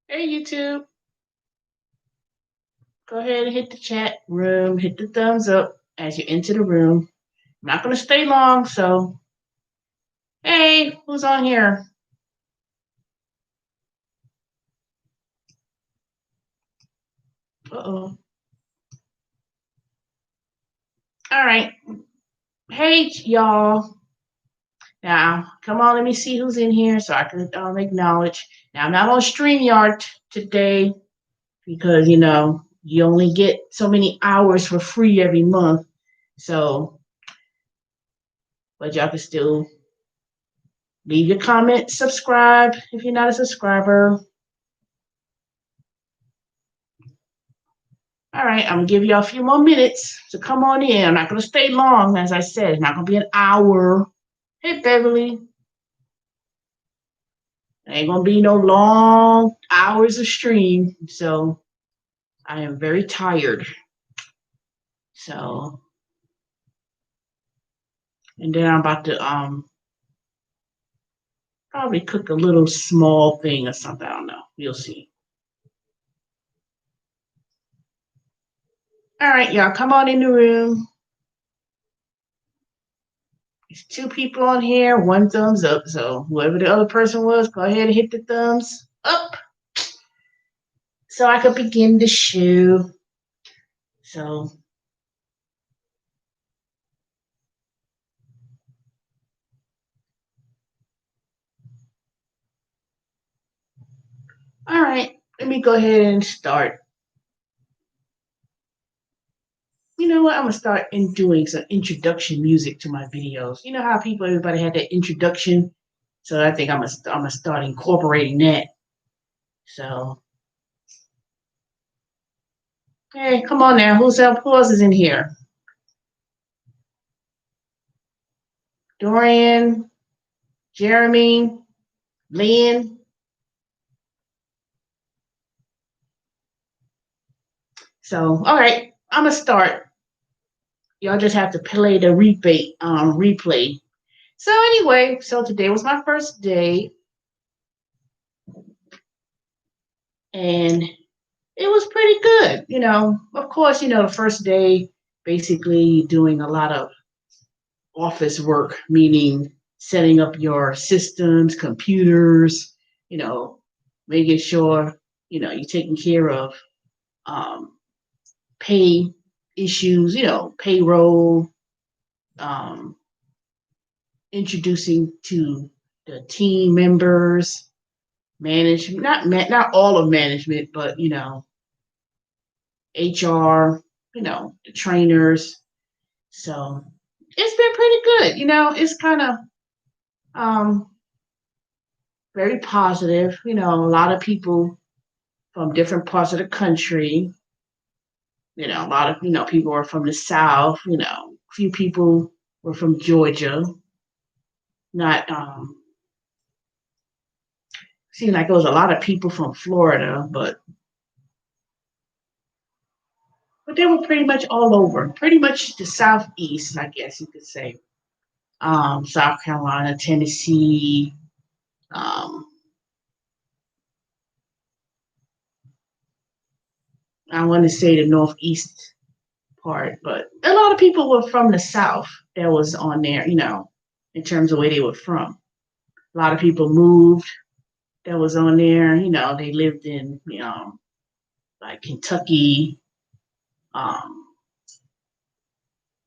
Hey, YouTube. Go ahead and hit the chat room, hit the thumbs up as you enter the room. I'm not going to stay long, so hey, who's on here? Uh-oh. All right. Hey, y'all. Now, come on, let me see who's in here so I can acknowledge. Now, I'm not on StreamYard today because, you only get so many hours for free every month. So, but y'all can still leave your comment, subscribe if you're not a subscriber. All right, I'm gonna give y'all a few more minutes to come on in. I'm not gonna stay long, as I said. It's not gonna be an hour. Hey, Beverly, ain't gonna be no long hours of stream. So I am very tired. So, and then I'm about to probably cook a little small thing or something. I don't know. You'll see. All right, y'all, come on in the room. There's two people on here, one thumbs up. So whoever the other person was, go ahead and hit the thumbs up so I could begin the show. So, all right, let me go ahead and start. You know what? I'm gonna start in doing some introduction music to my videos. You know how everybody had that introduction. So I think I'm gonna start incorporating that. So, hey, come on now. Who else is in here? Dorian, Jeremy, Lynn. So, all right, I'm gonna start. Y'all just have to play the replay. So anyway, so today was my first day, and it was pretty good. Of course, the first day, basically doing a lot of office work, meaning setting up your systems, computers, you know, making sure, you're taking care of um, pay issues, payroll, um, introducing to the team members, management, not all of management, but HR, the trainers. So it's been pretty good. It's kind of um, very positive. A lot of people from different parts of the country. A lot of people are from the South. A few people were from Georgia. Not seemed like there was a lot of people from Florida, but they were pretty much all over. Pretty much the Southeast, I guess you could say. South Carolina, Tennessee, um, I want to say the Northeast part, but a lot of people were from the South that was on there, in terms of where they were from. A lot of people moved that was on there, they lived in, like Kentucky, um,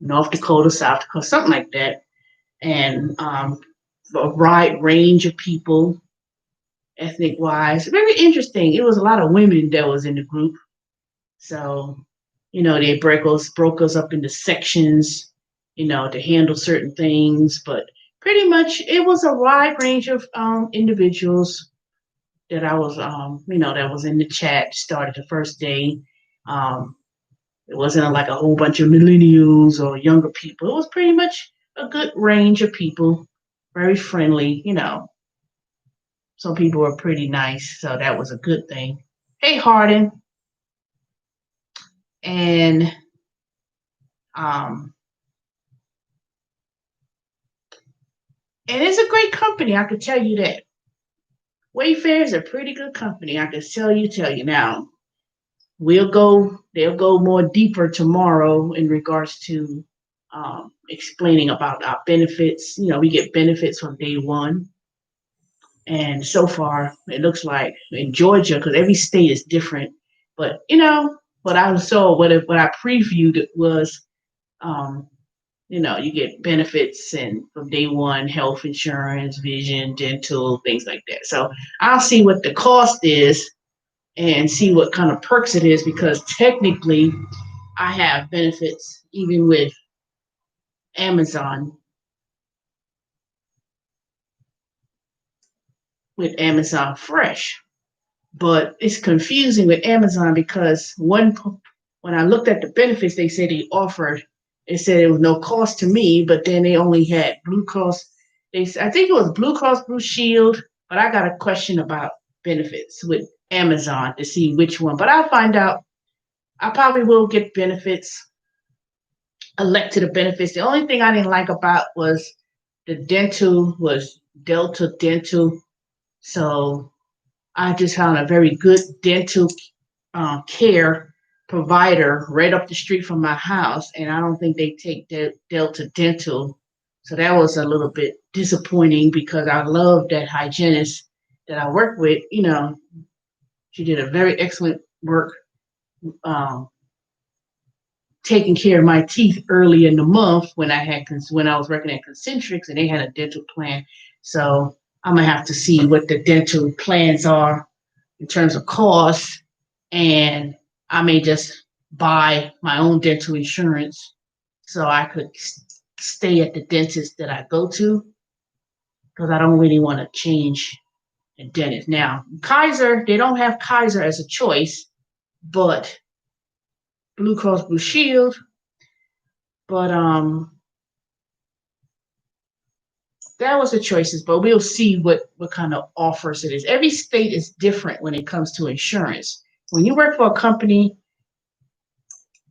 North Dakota, South Dakota, something like that. And a wide range of people, ethnic wise. Very interesting. It was a lot of women that was in the group. So, they broke us up into sections, to handle certain things. But pretty much it was a wide range of individuals that I was, that was in the chat, started the first day. Um, it wasn't like a whole bunch of millennials or younger people. It was pretty much a good range of people, very friendly. Some people were pretty nice, so that was a good thing. Hey, Harden. And um, and it's a great company, I could tell you that. Wayfair is a pretty good company. I can tell you now. They'll go more deeper tomorrow in regards to explaining about our benefits. We get benefits from day one. And so far, it looks like in Georgia, because every state is different. But what I saw, what I previewed was, um, you get benefits and from day one, health insurance, vision, dental, things like that. So I'll see what the cost is and see what kind of perks it is, because technically I have benefits even with Amazon, with Amazon Fresh. But it's confusing with Amazon because when I looked at the benefits they said they offered, it said it was no cost to me, but then they only had Blue Cross. I think it was Blue Cross Blue Shield, but I got a question about benefits with Amazon to see which one. But I'll find out. I probably will get benefits, elect to the benefits. The only thing I didn't like about was the dental was Delta Dental. So I just found a very good dental care provider right up the street from my house, and I don't think they take Delta Dental. So that was a little bit disappointing because I love that hygienist that I work with. She did a very excellent work um, taking care of my teeth early in the month when I was working at Concentrix and they had a dental plan. So I'm gonna have to see what the dental plans are in terms of cost, and I may just buy my own dental insurance so I could stay at the dentist that I go to, because I don't really want to change the dentist. Now, Kaiser, they don't have Kaiser as a choice, but Blue Cross Blue Shield, but that was the choices, but we'll see what kind of offers it is. Every state is different when it comes to insurance. When you work for a company,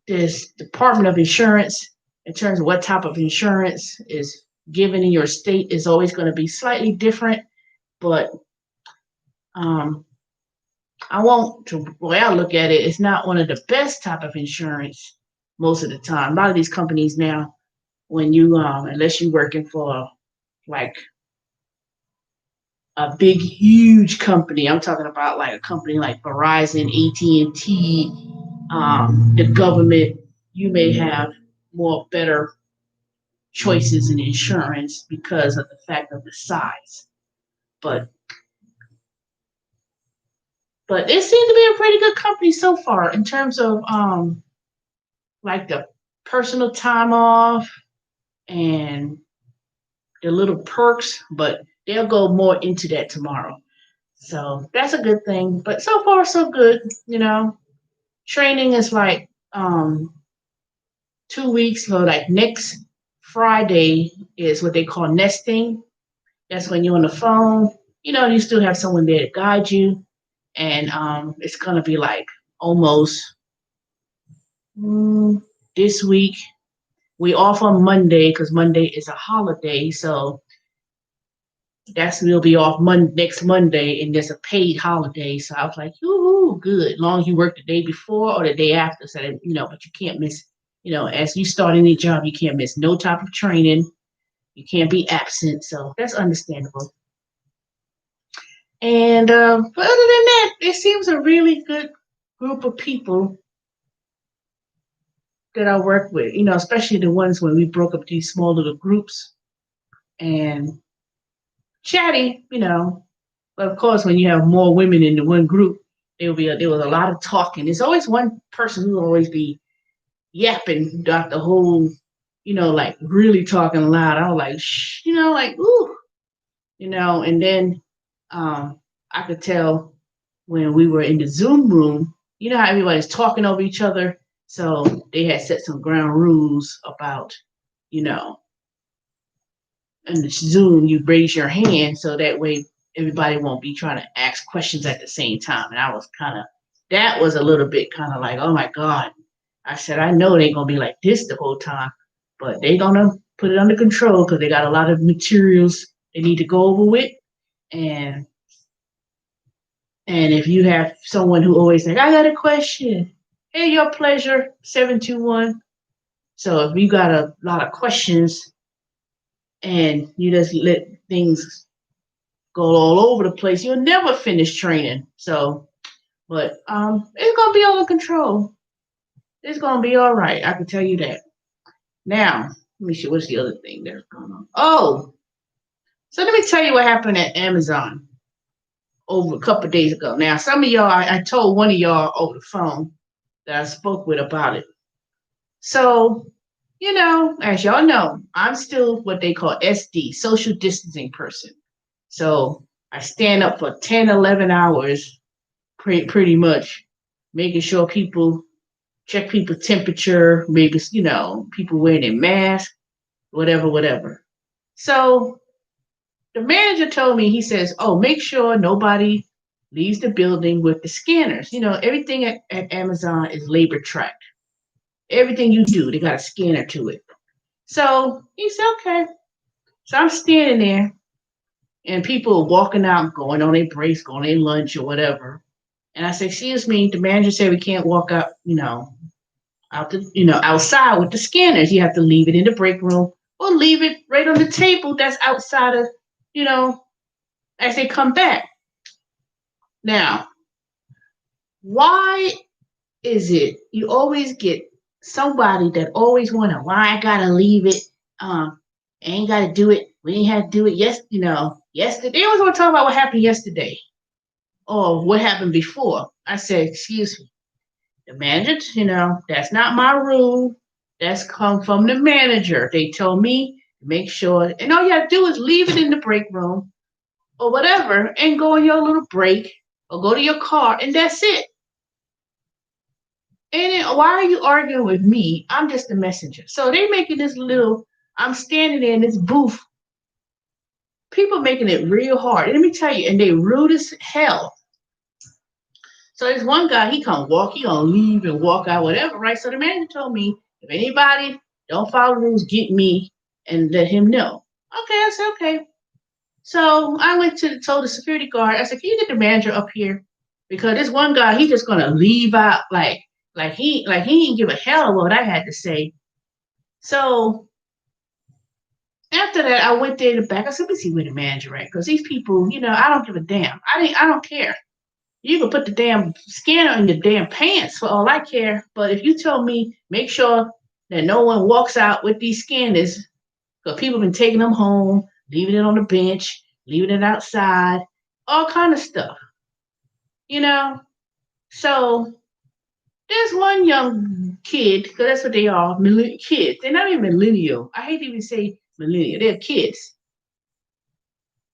this Department of Insurance, in terms of what type of insurance is given in your state, is always going to be slightly different. But um, I won't. The way I look at it, it's not one of the best type of insurance most of the time. A lot of these companies now, when you unless you're working for like a big, huge company, I'm talking about like a company like Verizon, AT&T, the government, you may have more better choices in insurance because of the fact of the size. But but it seemed to be a pretty good company so far in terms of like the personal time off and the little perks, but they'll go more into that tomorrow. So that's a good thing. But so far so good. Training is like 2 weeks. So like next Friday is what they call nesting. That's when you're on the phone. You still have someone there to guide you, and it's gonna be like almost mm, this week. We off on Monday because Monday is a holiday, so we'll be off next Monday, and there's a paid holiday. So I was like, "Ooh, good! As long as you work the day before or the day after, so that but you can't miss. As you start any job, you can't miss no type of training. You can't be absent, so that's understandable. And but other than that, it seems a really good group of people that I work with. Especially the ones when we broke up these small little groups and chatty. But of course, when you have more women in the one group, there was a lot of talking. There's always one person who will always be yapping throughout the whole, like really talking loud. I was like, shh, like ooh, and then I could tell when we were in the Zoom room, how everybody's talking over each other. So they had set some ground rules about, you know, in the Zoom, you raise your hand so that way everybody won't be trying to ask questions at the same time. And that was a little bit kind of like, oh my God. I said, I know they're going to be like this the whole time, but they're going to put it under control because they got a lot of materials they need to go over with. And And if you have someone who always like, I got a question. Hey, your pleasure, 721. So if you got a lot of questions and you just let things go all over the place, you'll never finish training. So, but it's gonna be under control. It's gonna be all right. I can tell you that. Now, let me see what's the other thing that's going on. Oh, so let me tell you what happened at Amazon over a couple of days ago. Now, some of y'all, I told one of y'all over the phone that I spoke with about it. So, as y'all know, I'm still what they call SD, social distancing person. So I stand up for 10, 11 hours, pretty much, making sure people check people's temperature, maybe, people wearing their mask, whatever. So the manager told me, he says, oh, make sure nobody leaves the building with the scanners. Everything at Amazon is labor tracked. Everything you do, they got a scanner to it. So he said, okay. So I'm standing there and people are walking out, going on their breaks, going on their lunch or whatever. And I said, excuse me, the manager said we can't walk out, outside with the scanners. You have to leave it in the break room or leave it right on the table that's outside of, you know, as they come back. Now, why is it you always get somebody that always wonder why I gotta leave it? Ain't gotta do it. We ain't had to do it yesterday. They always want to talk about what happened yesterday or what happened before. I said, excuse me, the manager, that's not my rule. That's come from the manager. They told me to make sure, and all you have to do is leave it in the break room or whatever and go on your little break or go to your car and that's it. And then, why are you arguing with me? I'm just the messenger. So they making this little, I'm standing there in this booth. People making it real hard. And let me tell you, and they rude as hell. So there's one guy, he gonna leave and walk out, whatever, right? So the manager told me, if anybody don't follow the rules, get me and let him know. Okay, I said, okay. So I told the security guard, I said, can you get the manager up here? Because this one guy, he just gonna leave out like he didn't give a hell of what I had to say. So after that, I went there in the back. I said, let me see where the manager at. Because these people, I don't give a damn. I don't care. You can put the damn scanner in your damn pants for all I care. But if you tell me, make sure that no one walks out with these scanners, because people have been taking them home, leaving it on the bench, leaving it outside, all kind of stuff. So there's one young kid, because that's what they are, kids. They're not even millennial. I hate to even say millennial. They're kids.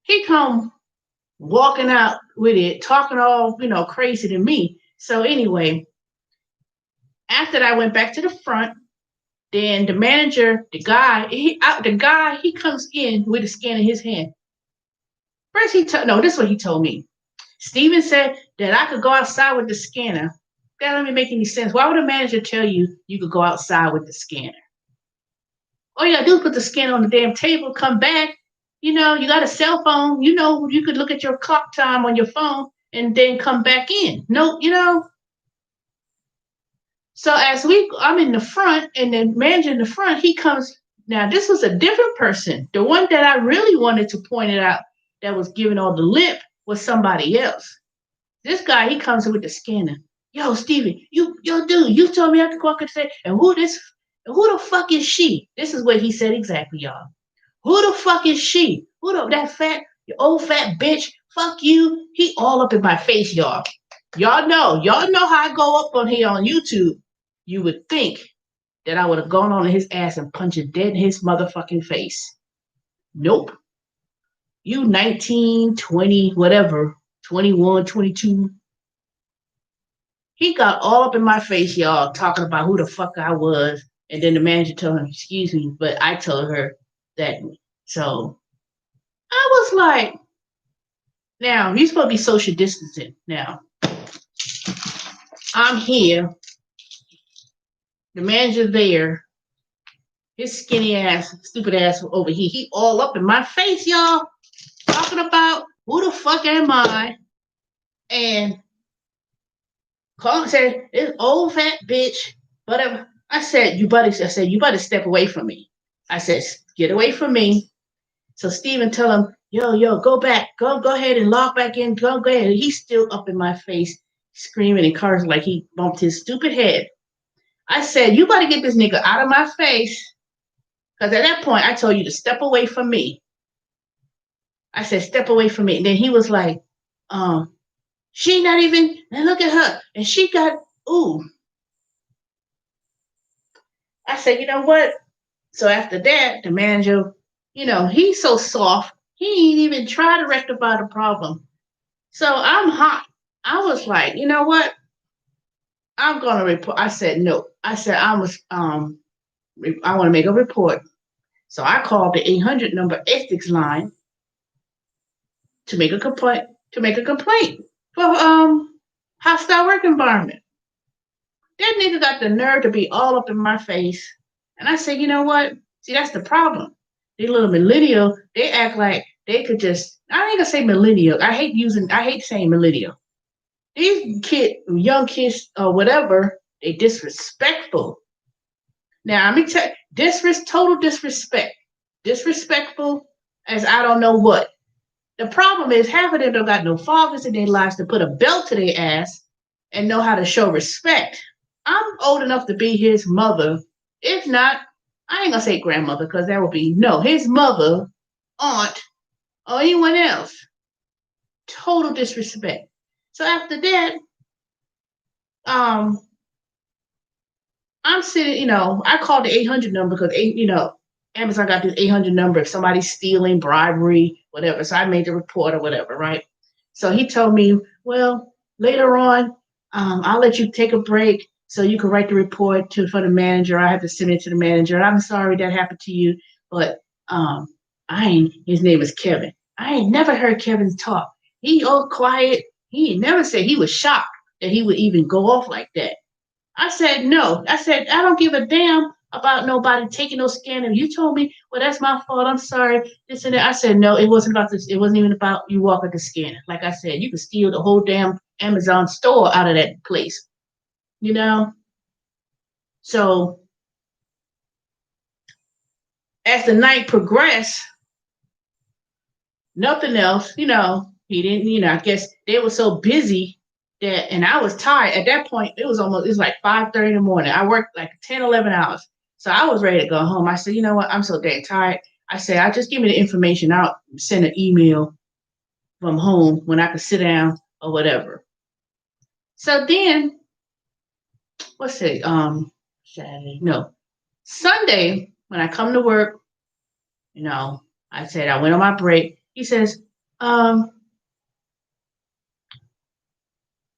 He come walking out with it, talking all, crazy to me. So anyway, after that, I went back to the front. Then the manager, the guy, he comes in with a scan in his hand. First, this is what he told me. Steven said that I could go outside with the scanner. That doesn't make any sense. Why would a manager tell you you could go outside with the scanner? All you gotta do is put the scanner on the damn table, come back. You got a cell phone. You could look at your clock time on your phone and then come back in. No, So I'm in the front, and the manager in the front, he comes. Now, this was a different person. The one that I really wanted to point it out that was giving all the lip was somebody else. This guy, he comes in with the scanner. Yo, Steven, dude, you told me I could walk and say, and who the fuck is she? This is what he said exactly, y'all. Who the fuck is she? That old fat bitch? Fuck you. He all up in my face, y'all. Y'all know how I go up on here on YouTube. You would think that I would have gone on his ass and punched it dead in his motherfucking face. Nope. You 19, 20, whatever, 21, 22. He got all up in my face, y'all, talking about who the fuck I was. And then the manager told him, excuse me, but I told her that. So I was like, now, you're supposed to be social distancing. Now, I'm here. The manager there. His skinny ass, stupid ass over here. He all up in my face, y'all. Talking about who the fuck am I? and called and said, "This old fat bitch," whatever. You better step away from me. I said, get away from me. So Steven tell him, yo, go back. Go ahead and log back in. Go ahead. He's still up in my face, screaming and cursing like he bumped his stupid head. I said, you better get this nigga out of my face. Because at that point, I told you to step away from me. I said, step away from me. And then he was like, she not even, and look at her. And she got, ooh. I said, you know what? So after that, the manager, he's so soft. He ain't even try to rectify the problem. So I'm hot. I was like, you know what? I'm gonna report. I said no. I said I want to make a report. So I called the 800 number ethics line to make a complaint. To make a complaint for hostile work environment. That nigga got the nerve to be all up in my face. And I said, you know what? See, that's the problem. These little millennial, they act like they could just, I ain't gonna say millennial. I hate saying millennial. These young kids or whatever, they disrespectful. Now, let me tell you, total disrespect. Disrespectful as I don't know what. The problem is half of them don't got no fathers in their lives to put a belt to their ass and know how to show respect. I'm old enough to be his mother. If not, I ain't gonna say grandmother because that would be no, his mother, aunt, or anyone else. Total disrespect. So after that, um, I'm sitting, I called the 800 number because Amazon got this 800 number if somebody's stealing, bribery, whatever. So I made the report or whatever, right? So he told me, well, later on, I'll let you take a break so you can write the report for the manager. I have to send it to the manager. I'm sorry that happened to you, but his name is Kevin. I ain't never heard Kevin talk. He all quiet. He never said he was shocked that he would even go off like that. I said, no. I said, I don't give a damn about nobody taking no scanner. You told me, well, that's my fault. I'm sorry. This and that. I said, no, it wasn't about this. It wasn't even about you walking the scanner. Like I said, you could steal the whole damn Amazon store out of that place. You know? So as the night progressed, nothing else, he didn't, I guess they were so busy that, and I was tired. At that point, it was like 5:30 in the morning. I worked like 10, 11 hours. So I was ready to go home. I said, you know what? I'm so dang tired. I said, I'll just give me the information. I'll send an email from home when I can sit down or whatever. So then, what's it? Saturday? No. Sunday, when I come to work, I said, I went on my break. He says,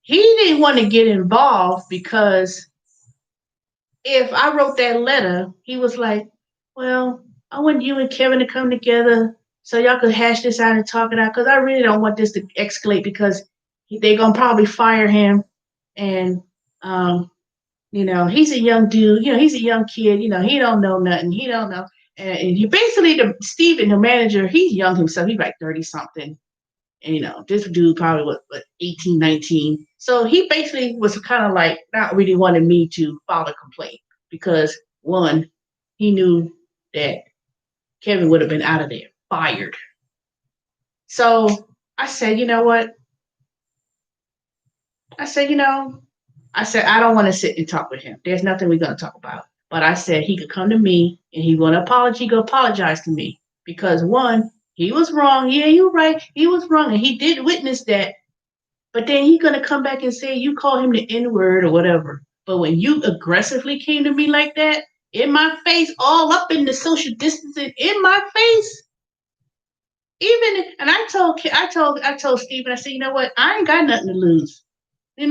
he didn't want to get involved because if I wrote that letter, he was like, well, I want you and Kevin to come together so y'all could hash this out and talk it out because I really don't want this to escalate because they're going to probably fire him. And, he's a young dude, he's a young kid, he don't know nothing. He don't know. And he basically, Steven, the manager, he's young himself. He's like 30 something. And, this dude probably was 18, 19. So he basically was kind of like not really wanting me to file a complaint because one, he knew that Kevin would have been out of there, fired. So I said, you know what? I said, I don't want to sit and talk with him. There's nothing we're going to talk about. But I said he could come to me and he want to apologize to me because one, he was wrong. Yeah, you're right. He was wrong. And he did witness that. But then he's going to come back and say you call him the N-word or whatever. But when you aggressively came to me like that, in my face, all up in the social distancing, in my face, and I told Stephen, I said, you know what? I ain't got nothing to lose. I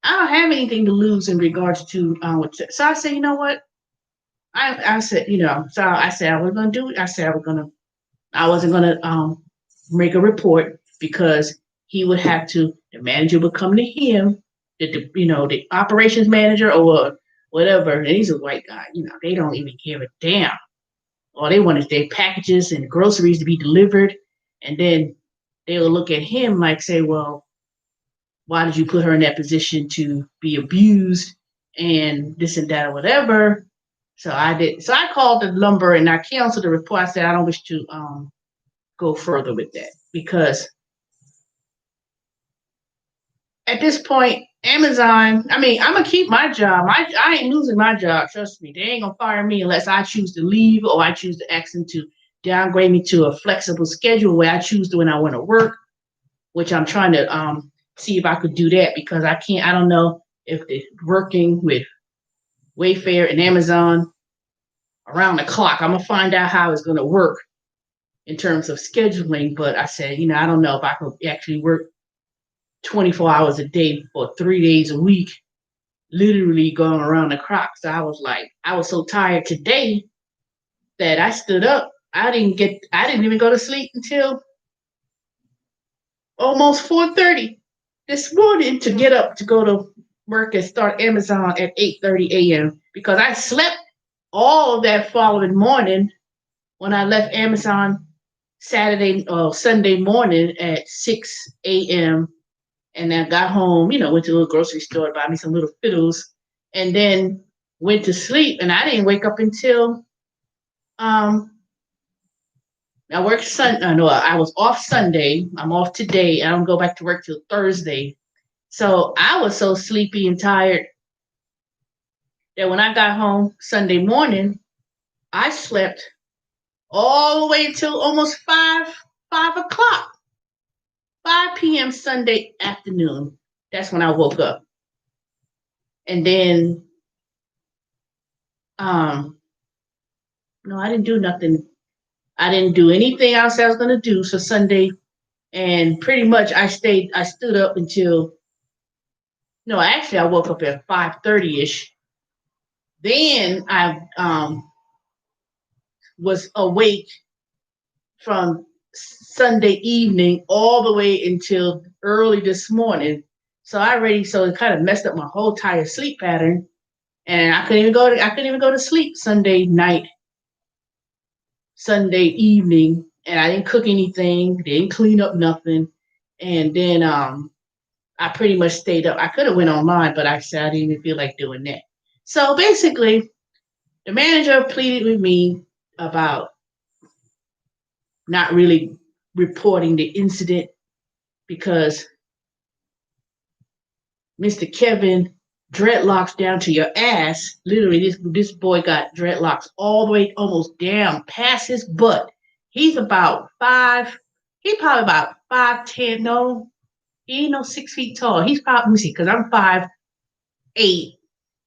don't have anything to lose in regards to so I said, you know what? I said, so I said I was gonna do it. I wasn't gonna make a report because he would have to, the manager would come to him, the operations manager or whatever, and he's a white guy, they don't even give a damn. All they want is their packages and groceries to be delivered, and then they will look at him like, say, well, why did you put her in that position to be abused and this and that or whatever? So I did. So I called the lumber and I canceled the report. I said I don't wish to go further with that because at this point, Amazon. I mean, I'm gonna keep my job. I ain't losing my job. Trust me, they ain't gonna fire me unless I choose to leave or I choose to ask them to downgrade me to a flexible schedule where I choose to when I want to work, which I'm trying to see if I could do that because I can't. I don't know if they're working with Wayfair and Amazon around the clock. I'm gonna find out how it's gonna work in terms of scheduling. But I said, I don't know if I could actually work 24 hours a day for 3 days a week, literally going around the clock. So I was so tired today that I stood up. I didn't even go to sleep until almost 4:30 this morning to get up to go to work and start Amazon at 8:30 a.m. because I slept all of that following morning when I left Amazon Saturday or Sunday morning at 6 a.m. And then I got home, went to a little grocery store to buy me some little fiddles, and then went to sleep. And I didn't wake up until I worked Sunday. No, I was off Sunday. I'm off today. I don't go back to work till Thursday. So I was so sleepy and tired that when I got home Sunday morning, I slept all the way until almost 5 o'clock, 5 p.m. Sunday afternoon. That's when I woke up. And then, no, I didn't do nothing. I didn't do anything else I was going to do. So Sunday, and pretty much I stood up until, no, actually I woke up at 5:30ish. Then I was awake from Sunday evening all the way until early this morning. So it kind of messed up my whole entire sleep pattern. And I couldn't even go to sleep Sunday night, Sunday evening, and I didn't cook anything, didn't clean up nothing. And then I pretty much stayed up. I could have went online, but I said I didn't even feel like doing that. So basically, the manager pleaded with me about not really reporting the incident because Mr. Kevin dreadlocks down to your ass. Literally, this boy got dreadlocks all the way almost down past his butt. He's about 5. He's probably about 5'10". No, he ain't no 6 feet tall. He's probably, let me see, because I'm 5'8".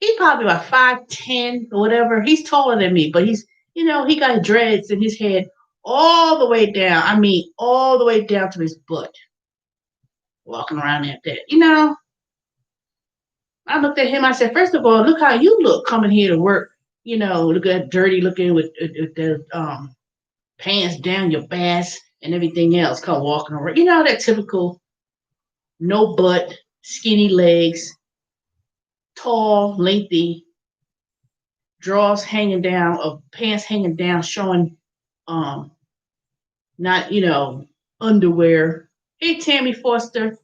He's probably about 5'10" or whatever. He's taller than me, but he got dreads in his head all the way down. I mean, all the way down to his butt. Walking around at that. I looked at him. I said, first of all, look how you look coming here to work. Look at that dirty looking with the pants down your ass and everything else. Come walking around. That typical no butt, skinny legs, tall, lengthy, drawers hanging down, of pants hanging down, showing not underwear. Hey, Tammy Foster,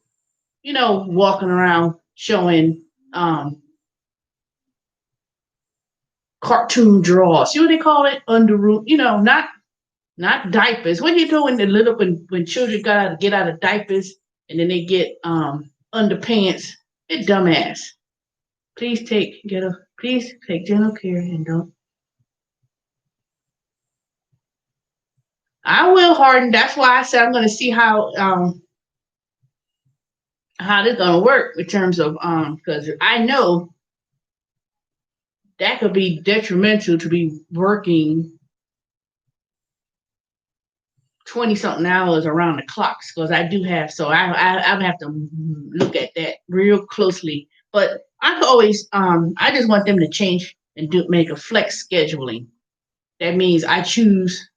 walking around showing cartoon drawers. You know what they call it? Underoos. Not diapers. What do you do when children get out of diapers and then they get underpants? It's dumbass. Please take dental care and don't. I will, Harden. That's why I said I'm going to see how this going to work in terms of because I know that could be detrimental to be working 20-something hours around the clocks because I do have, so I have to look at that real closely. But I could always, I just want them to change and make a flex scheduling. That means I choose,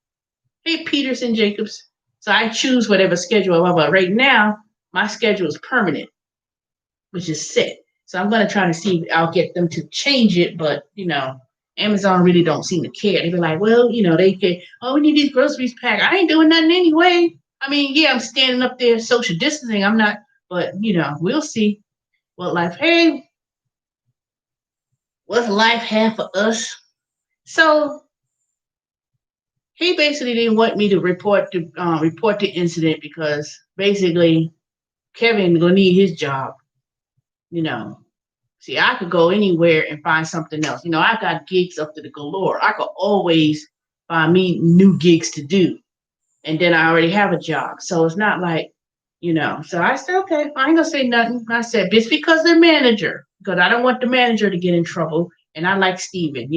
hey, Peterson Jacobs. So I choose whatever schedule I want. But right now, my schedule is permanent, which is set. So I'm going to try to see if I'll get them to change it. But, Amazon really don't seem to care. They be like, well, they care. Oh, we need these groceries packed. I ain't doing nothing anyway. I mean, yeah, I'm standing up there social distancing. I'm not, but we'll see what life. Hey, what's life have for us? So he basically didn't want me to report the incident because basically Kevin gonna need his job. You know, see, I could go anywhere and find something else. I got gigs up to the galore. I could always find me new gigs to do, and then I already have a job. So it's not like, So I said, okay, I ain't gonna say nothing. I said, it's because the manager, because I don't want the manager to get in trouble, and I like Steven.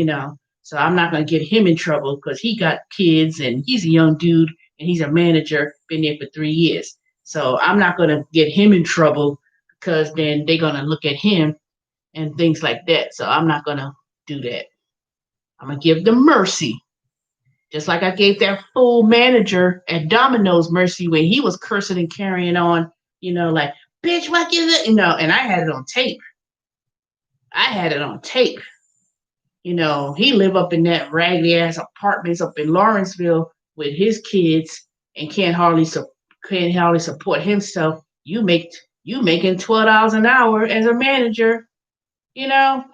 So I'm not gonna get him in trouble because he got kids and he's a young dude and he's a manager, been there for 3 years. So I'm not gonna get him in trouble because then they're gonna look at him and things like that. So I'm not gonna do that. I'm gonna give them mercy. Just like I gave that fool manager at Domino's mercy when he was cursing and carrying on, like, bitch, what is it? And I had it on tape. I had it on tape. He lived up in that raggedy ass apartments up in Lawrenceville with his kids and can't hardly support himself. You making $12 an hour as a manager,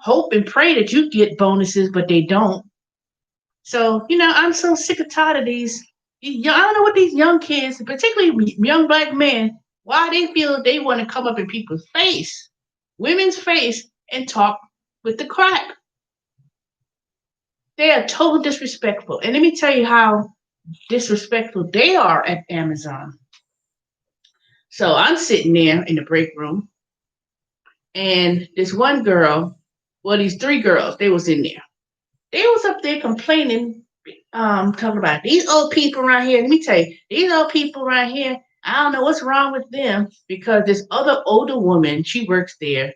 hope and pray that you get bonuses, but they don't. So, I'm so sick and tired of these. I don't know what these young kids, particularly young black men, why they feel they want to come up in people's face, women's face, and talk with the crack. They are totally disrespectful. And let me tell you how disrespectful they are at Amazon. So I'm sitting there in the break room, and this one girl, well, these three girls, they was in there. They was up there complaining, talking about these old people right here. Let me tell you, these old people right here, I don't know what's wrong with them because this other older woman, she works there.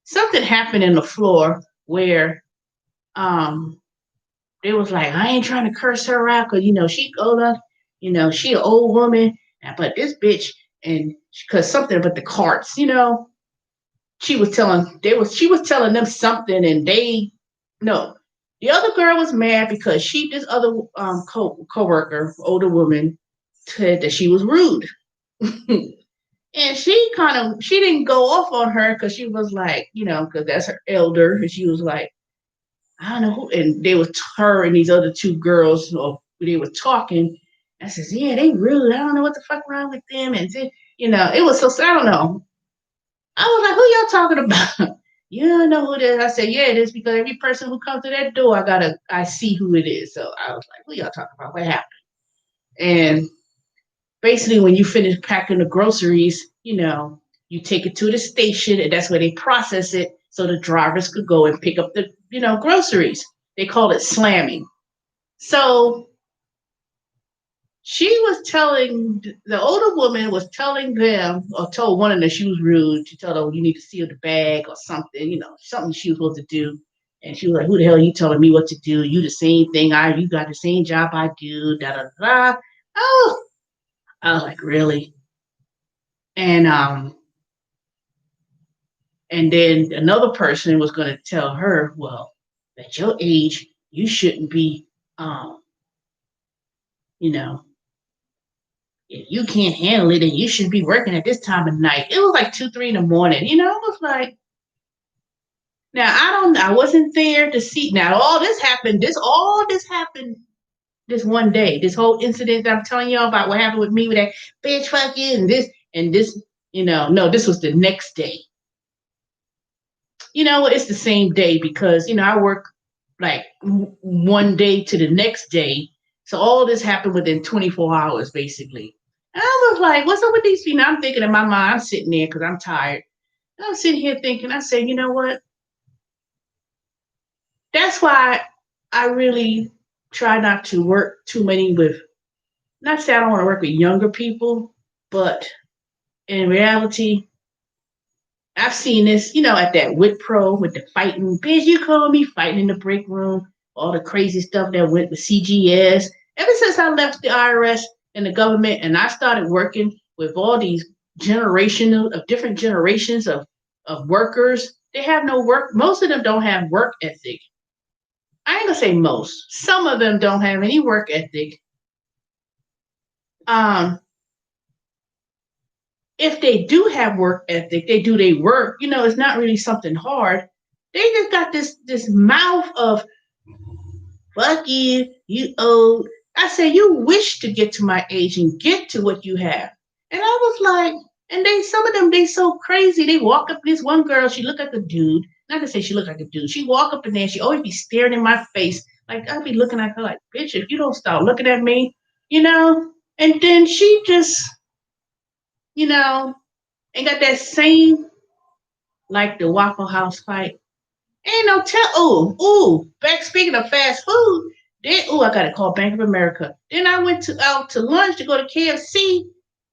Something happened in the floor where they was like, I ain't trying to curse her out because she older, she an old woman, but this bitch and because something about the carts, she was telling them something and they no. The other girl was mad because this other coworker, older woman, said that she was rude. And she didn't go off on her because she was like, because that's her elder. And she was like, I don't know who. And they was her and these other two girls, or they were talking. I says, yeah, they rude. I don't know what the fuck wrong with them. And, it was so, I don't know. I was like, who y'all talking about? You don't know who it is. I said, yeah, it is because every person who comes to that door, I see who it is. So I was like, who y'all talking about? What happened? And basically, when you finish packing the groceries, you take it to the station, and that's where they process it so the drivers could go and pick up the, groceries. They call it slamming. So she was telling the older woman was telling them or told one of them she was rude. She told her you need to seal the bag or something, something she was supposed to do. And she was like, "Who the hell are you telling me what to do? You the same thing you got the same job I do." Da da da. Oh, I was like, really? And and then another person was going to tell her, well, at your age, you shouldn't be, you know, if you can't handle it, then you should be working at this time of night. It was like 2, 3 in the morning. It was like, now I wasn't there to see. Now all this happened this one day. This whole incident that I'm telling y'all about what happened with me with that bitch fuck you and this, no, this was the next day. It's the same day because, I work like one day to the next day. So all this happened within 24 hours, basically. And I was like, what's up with these people? I'm thinking in my mind, I'm sitting there because I'm tired. And I'm sitting here thinking, I say, you know what? That's why I really try not to work too many with, not say I don't want to work with younger people, but in reality, I've seen this, at that WIT Pro with the fighting. Bitch, you call me fighting in the break room, all the crazy stuff that went with CGS. Ever since I left the IRS and the government and I started working with all these different generations of workers, they have no work. Most of them don't have work ethic. I ain't gonna say most. Some of them don't have any work ethic. Um, if they do have work ethic, they do their work. It's not really something hard. They just got this mouth of fuck you, you old. I said, you wish to get to my age and get to what you have. And I was like, and some of them, they so crazy. They walk up, this one girl, she looked like a dude. Not to say she looked like a dude. She walk up in there, she always be staring in my face. Like, I'd be looking at her like, bitch, if you don't stop looking at me, you know? And then she just, you know, and got that same, like the Waffle House fight. Ain't no tell. Back speaking of fast food. Then I got to call Bank of America. Then I went out to lunch to go to KFC.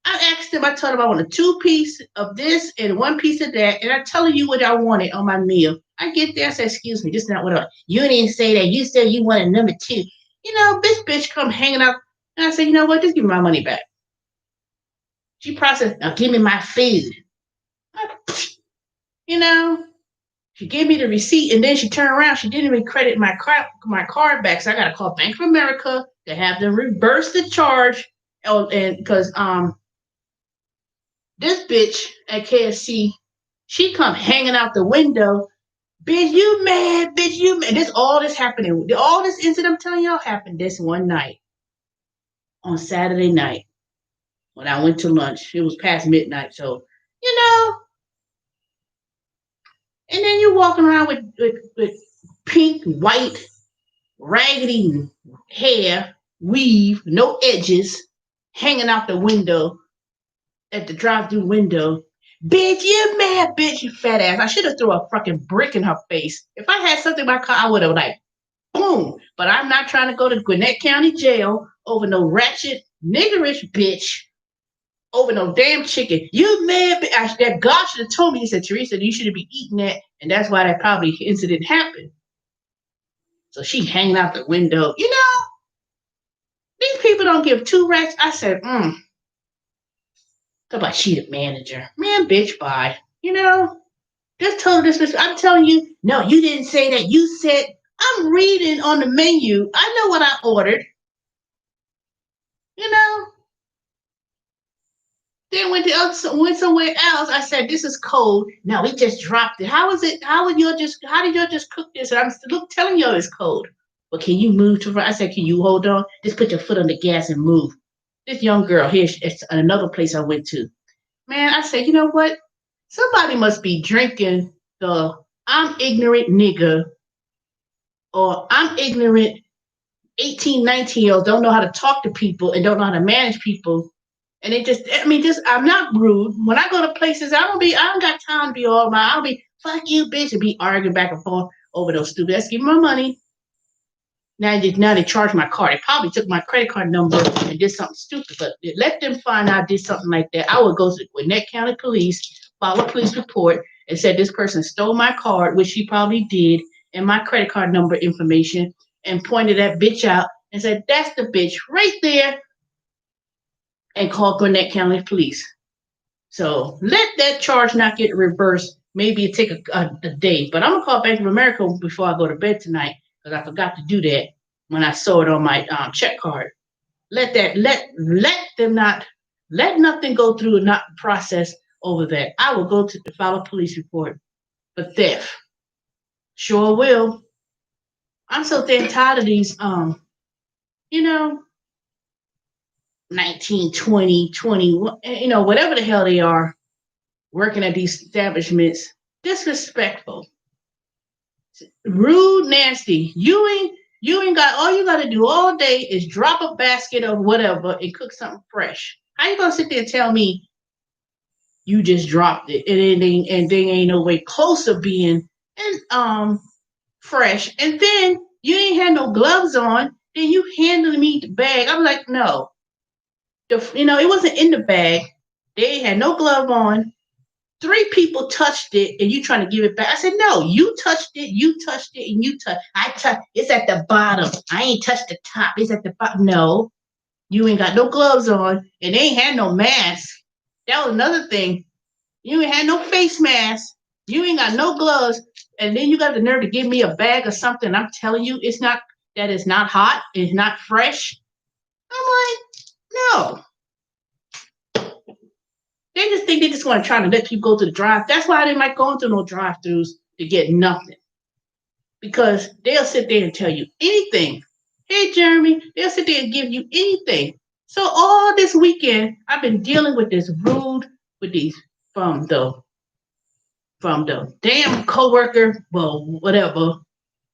I asked them. I told them I want a 2-piece of this and 1 piece of that, and I'm telling you what I wanted on my meal. I get there. I said, "Excuse me, this is not what I." You didn't say that. You said you wanted number 2. This bitch come hanging out, and I said, "You know what? Just give me my money back." She processed. Now give me my food. You know. She gave me the receipt and then she turned around. She didn't even credit my card back. So I got to call Bank of America to have them reverse the charge. Oh, and because this bitch at KFC, she come hanging out the window. Bitch, you mad? Bitch, you mad? This happening. All this incident I'm telling y'all happened this one night on Saturday night when I went to lunch. It was past midnight, so you know. And then you're walking around with pink, white, raggedy hair, weave, no edges, hanging out the window at the drive-through window. Bitch, you mad, bitch, you fat ass. I should have threw a fucking brick in her face. If I had something in my car, I would have like, boom. But I'm not trying to go to Gwinnett County Jail over no ratchet, niggerish bitch over no damn chicken. You mad, bitch. That God should have told me. He said, Teresa, you shouldn't be eating that. And that's why that probably incident happened. So she hanging out the window. These people don't give 2 rats. I said, Talk about she the manager. Man, bitch, bye. Just told this. I'm telling you, no, you didn't say that. You said, I'm reading on the menu. I know what I ordered. You know, then went somewhere else. I said, this is cold. No, we just dropped it. How is it? How did y'all just cook this? And I'm still telling y'all it's cold. But can you move to? I said, can you hold on? Just put your foot on the gas and move. This young girl here, it's another place I went to. Man, I said, you know what? Somebody must be drinking the I'm ignorant nigga or I'm ignorant 18, 19-year-olds don't know how to talk to people and don't know how to manage people. And it just, I'm not rude. When I go to places, I don't got time to be all my, I'll be, fuck you, bitch, and be arguing back and forth over those stupid, let's give me my money. Now they charge my card. They probably took my credit card number and did something stupid, but let them find out I did something like that. I would go to Gwinnett County Police, file a police report, and said this person stole my card, which she probably did, and my credit card number information, and pointed that bitch out and said, that's the bitch right there, and called Gwinnett County Police. So let that charge not get reversed. Maybe it take a day, but I'm gonna call Bank of America before I go to bed tonight because I forgot to do that when I saw it on my check card. Let them not let nothing go through and not process over that. I will go to file a police report for theft. Sure will. I'm so damn tired of these you know 19, 20, 21, whatever the hell they are working at these establishments. Disrespectful, rude, nasty. You ain't got all you got to do all day is drop a basket of whatever and cook something fresh. How you gonna sit there and tell me you just dropped it and they ain't no way close to being and fresh, and then you ain't had no gloves on, then you handing me the bag. I'm like, no, it wasn't in the bag. They had no glove on. 3 people touched it and you trying to give it back. I said, no, you touched it, and you touched. I touched. It's at the bottom. I ain't touched the top. It's at the bottom. No, you ain't got no gloves on and they ain't had no mask. That was another thing. You ain't had no face mask. You ain't got no gloves. And then you got the nerve to give me a bag or something. I'm telling you, that is not hot. It's not fresh. I'm like, no. They just think they just want to try to let people go to the drive. That's why I didn't like going to no drive-throughs to get nothing. Because they'll sit there and tell you anything. Hey, Jeremy, they'll sit there and give you anything. So all this weekend, I've been dealing with this rude, with these from the damn coworker, well, whatever,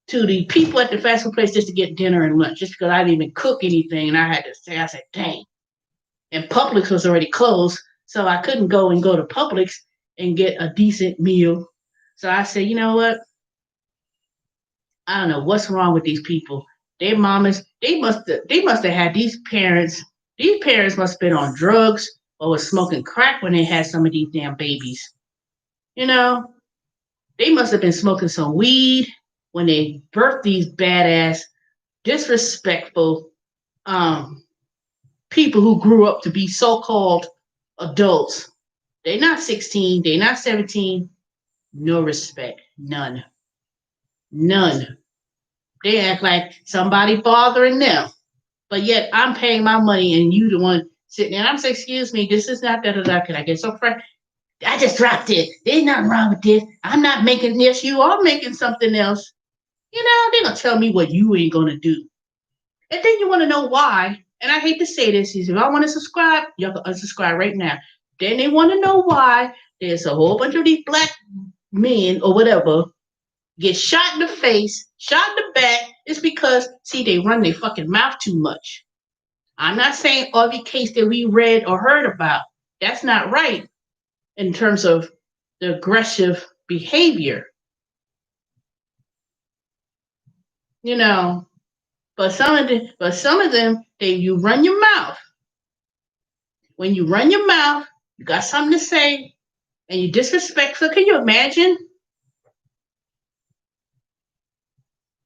to the people at the fast food place just to get dinner and lunch, just because I didn't even cook anything, and I had to say, I said, dang. And Publix was already closed, so I couldn't go to Publix and get a decent meal. So I said, you know what? I don't know what's wrong with these people. Their mamas, they must have had these parents. These parents must have been on drugs or was smoking crack when they had some of these damn babies. You know, they must have been smoking some weed when they birthed these badass, disrespectful people who grew up to be so-called adults. They're not 16, they're not 17. No respect. None. None. They act like somebody bothering them. But yet I'm paying my money and you the one sitting there. And I'm saying, excuse me, this is not that. Can I get so fresh? I just dropped it. There's nothing wrong with this. I'm not making this. You are making something else. They're going to tell me what you ain't going to do. And then you want to know why. And I hate to say this, is if I want to subscribe, you can unsubscribe right now. Then they want to know why there's a whole bunch of these black men or whatever get shot in the face, shot in the back. It's because, see, they run their fucking mouth too much. I'm not saying every case that we read or heard about. That's not right in terms of the aggressive behavior. But some of them, you run your mouth. When you run your mouth, you got something to say, and you disrespectful. Can you imagine?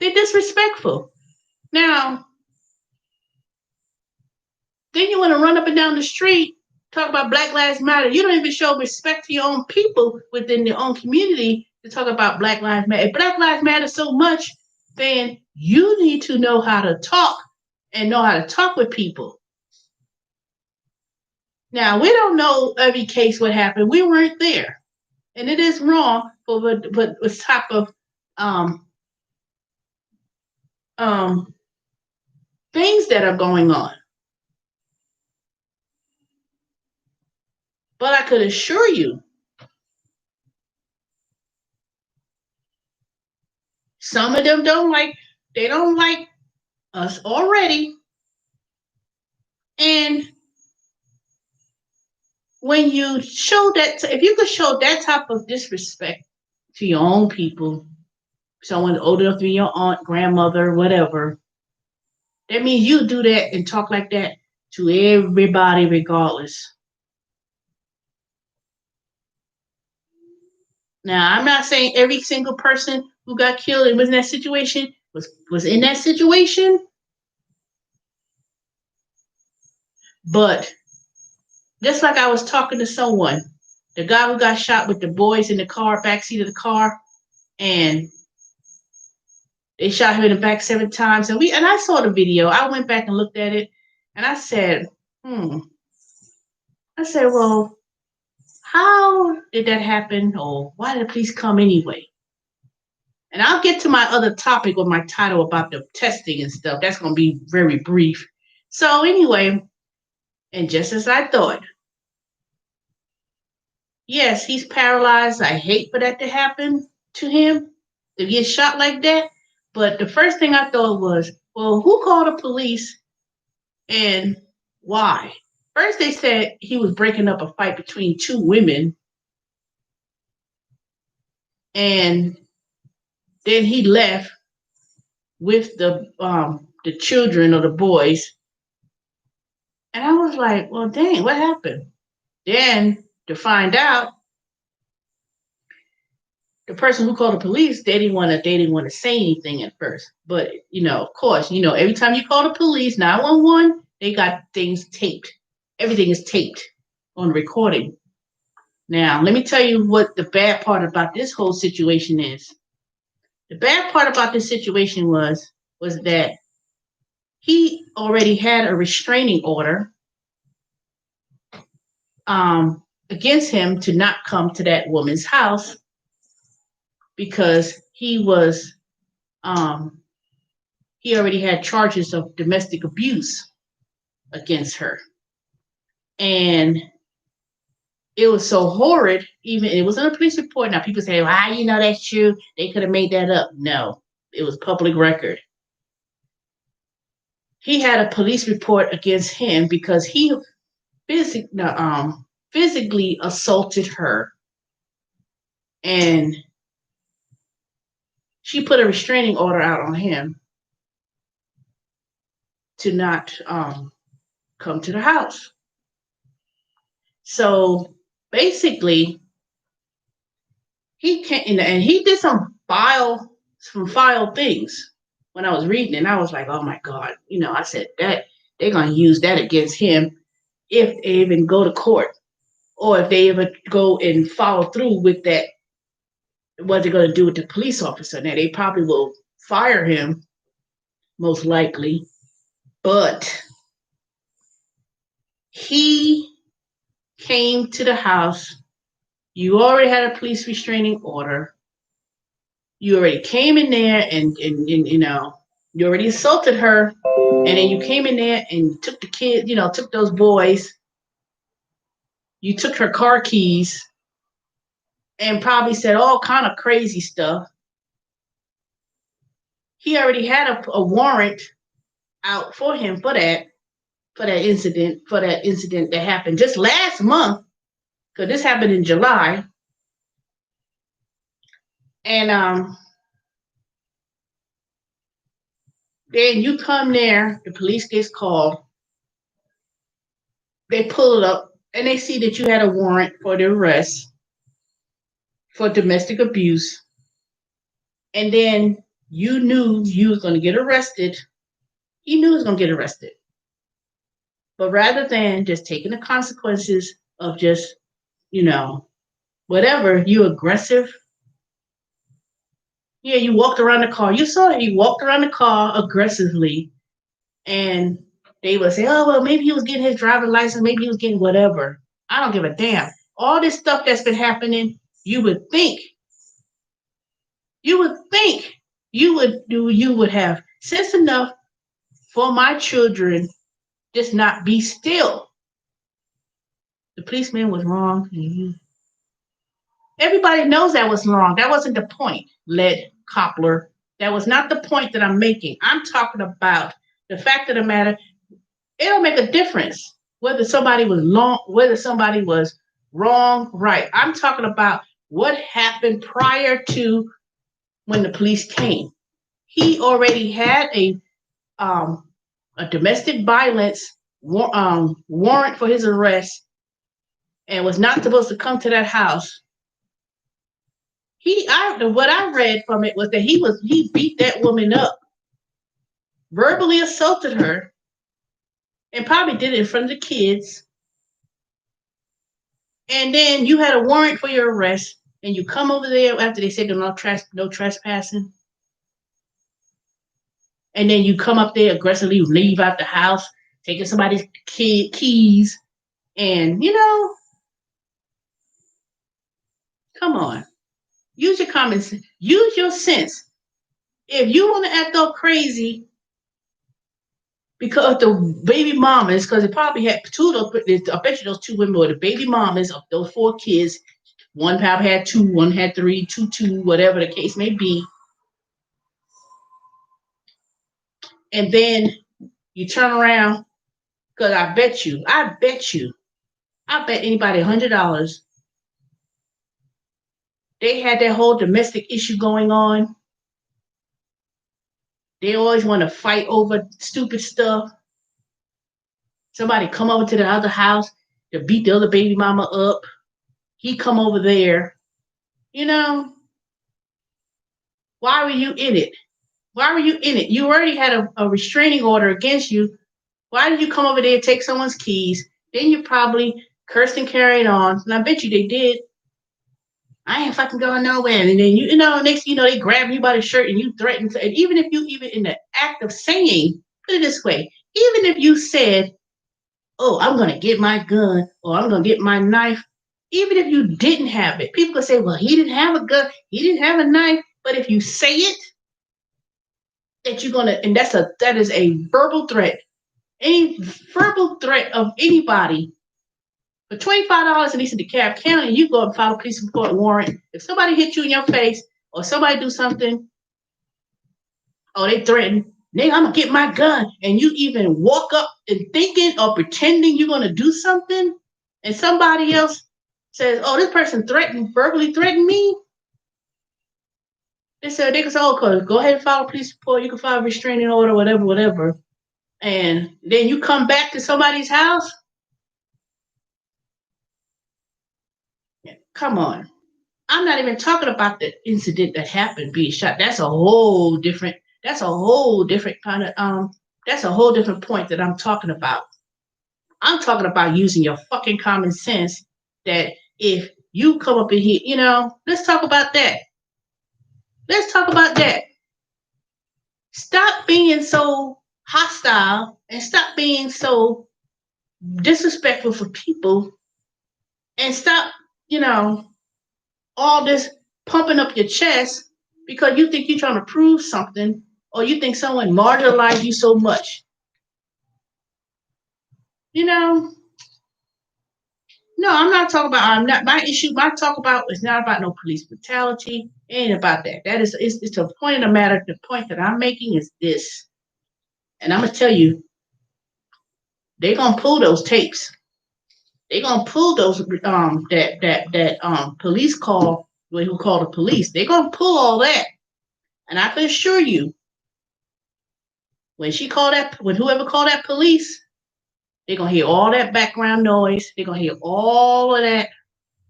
They're disrespectful. Now, then you want to run up and down the street, talk about Black Lives Matter. You don't even show respect to your own people within your own community to talk about Black Lives Matter. If Black Lives Matter so much, then you need to know how to talk and know how to talk with people. Now, we don't know every case what happened. We weren't there. And it is wrong for what type of things that are going on. But I could assure you, some of them don't like us already. And when you show that, if you could show that type of disrespect to your own people, someone old enough to be your aunt, grandmother, whatever, that means you do that and talk like that to everybody regardless. Now, I'm not saying every single person who got killed and was in that situation was in that situation, but just like I was talking to someone, the guy who got shot with the boys in the car, backseat of the car, and they shot him in the back 7 times. And I saw the video. I went back and looked at it, and I said, I said, well, how did that happen, or why did the police come anyway? And I'll get to my other topic with my title about the testing and stuff. That's going to be very brief. So anyway, and just as I thought, yes, he's paralyzed. I hate for that to happen to him, to get shot like that. But the first thing I thought was, well, who called the police and why? First, they said he was breaking up a fight between 2 women. And then he left with the children or the boys. And I was like, well, dang, what happened? Then to find out, the person who called the police, they didn't want to say anything at first. But of course, every time you call the police, 911, they got things taped. Everything is taped on recording. Now, let me tell you what the bad part about this whole situation is. The bad part about this situation was that he already had a restraining order against him to not come to that woman's house because um, he already had charges of domestic abuse against her. And it was so horrid, even it was in a police report. Now people say, well, how you know that's true? They could have made that up. No, it was public record. He had a police report against him because he physically assaulted her, and she put a restraining order out on him to not come to the house. So basically, he came and he did some vile things. When I was reading it, I was like, oh my God, I said that they're gonna use that against him if they even go to court, or if they ever go and follow through with that, what they're gonna do with the police officer. Now they probably will fire him, most likely, but he came to the house. You already had a police restraining order. You already came in there and you already assaulted her, and then you came in there and took the kid, took those boys. You took her car keys and probably said all kind of crazy stuff. He already had a warrant out for him for that incident that happened just last month, because this happened in July. And then you come there, the police gets called, they pull it up, and they see that you had a warrant for the arrest for domestic abuse. And then you knew you was going to get arrested. He knew he was going to get arrested. But rather than just taking the consequences of just, whatever, you aggressive. Yeah, you walked around the car. You saw it. He walked around the car aggressively. And they would say, oh, well, maybe he was getting his driver's license. Maybe he was getting whatever. I don't give a damn. All this stuff that's been happening, you would think you would have sense enough for my children just not be still. The policeman was wrong. Mm-hmm. Everybody knows that was wrong. That wasn't the point, Led Koppler. That was not the point that I'm making. I'm talking about the fact of the matter. It don't make a difference whether somebody was wrong, right. I'm talking about what happened prior to when the police came. He already had a domestic violence warrant for his arrest and was not supposed to come to that house. What I read from it was that he beat that woman up, verbally assaulted her, and probably did it in front of the kids. And then you had a warrant for your arrest, and you come over there after they said no trespassing. And then you come up there aggressively, leave out the house, taking somebody's keys, and come on, use your common sense, use your sense. If you want to act all crazy because the baby mamas, because it probably had two of those, I bet you those two women were the baby mamas of those 4 kids. One probably had 2, one had 3, 2, whatever the case may be. And then you turn around, because I bet anybody $100, they had that whole domestic issue going on. They always want to fight over stupid stuff. Somebody come over to the other house to beat the other baby mama up. He come over there. Why were you in it? You already had a restraining order against you. Why did you come over there and take someone's keys? Then you probably cursed and carried on. And I bet you they did. I ain't fucking going nowhere. And then next they grab you by the shirt and you threaten. And even if you in the act of saying, put it this way, even if you said, oh, I'm gonna get my gun or I'm gonna get my knife, Even if you didn't have it, people could say, well, he didn't have a gun, he didn't have a knife. But if you say it, that you're gonna, and that is a verbal threat. Any verbal threat of anybody for $25 in Eastern DeKalb County, you go and file a police report warrant. If somebody hit you in your face or somebody do something, or they threaten, nigga, I'm gonna get my gun, and you even walk up and thinking or pretending you're gonna do something, and somebody else says, "Oh, this person verbally threatened me." They said, "Niggas, go ahead and file a police report. You can file a restraining order, whatever, whatever." And then you come back to somebody's house. Come on. I'm not even talking about the incident that happened being shot. That's a whole different. That's a whole different kind of. That's a whole different point that I'm talking about. I'm talking about using your fucking common sense. That if you come up in here, let's talk about that. Let's talk about that. Stop being so hostile and stop being so disrespectful for people and stop, all this pumping up your chest because you think you're trying to prove something or you think someone marginalized you so much. No, I'm not talking about. I'm not my issue. My talk about is not about no police brutality. It ain't about that. That is, it's a point of the matter. The point that I'm making is this, and I'm gonna tell you, they're gonna pull those tapes. They're gonna pull those that police call who call the police. They're gonna pull all that, and I can assure you, when whoever called that police, they're gonna hear all that background noise. They're gonna hear all of that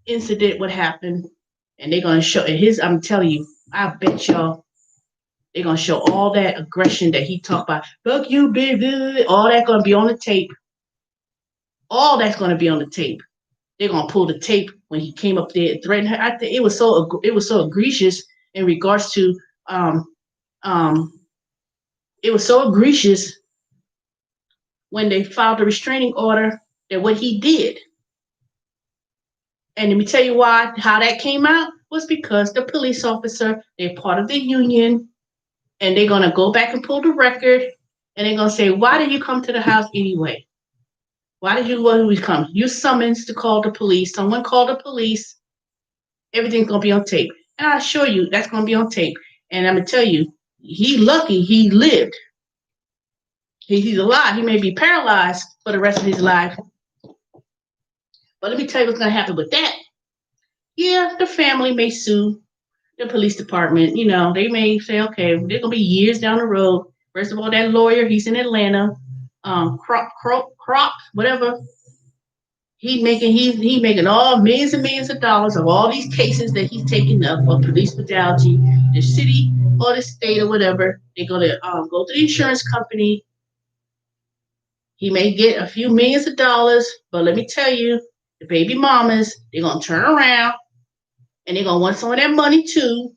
incident what happened, and they're gonna show his. I'm telling you, I bet y'all they're gonna show all that aggression that he talked about. Fuck you, baby. All that gonna be on the tape. All that's gonna be on the tape. They're gonna pull the tape when he came up there and threatened her. I think it was so egregious in regards to um it was so egregious when they filed a restraining order that what he did. And let me tell you how that came out was because the police officer, they're part of the union, and they're gonna go back and pull the record, and they're gonna say, "Why did you come to the house anyway? Why did you come? You summons to call the police. Someone called the police. Everything's gonna be on tape." And I assure you, that's gonna be on tape. And I'm gonna tell you, he lucky he lived. He's alive. He may be paralyzed for the rest of his life. But let me tell you what's gonna happen with that. Yeah, the family may sue the police department. They may say, okay, they're gonna be years down the road. First of all, that lawyer, he's in Atlanta. Crop, whatever. He's making all millions and millions of dollars of all these cases that he's taking up of police brutality. The city or the state or whatever, they're gonna go to the insurance company. He may get a few millions of dollars, but let me tell you, the baby mamas, they're gonna turn around and they're gonna want some of that money too.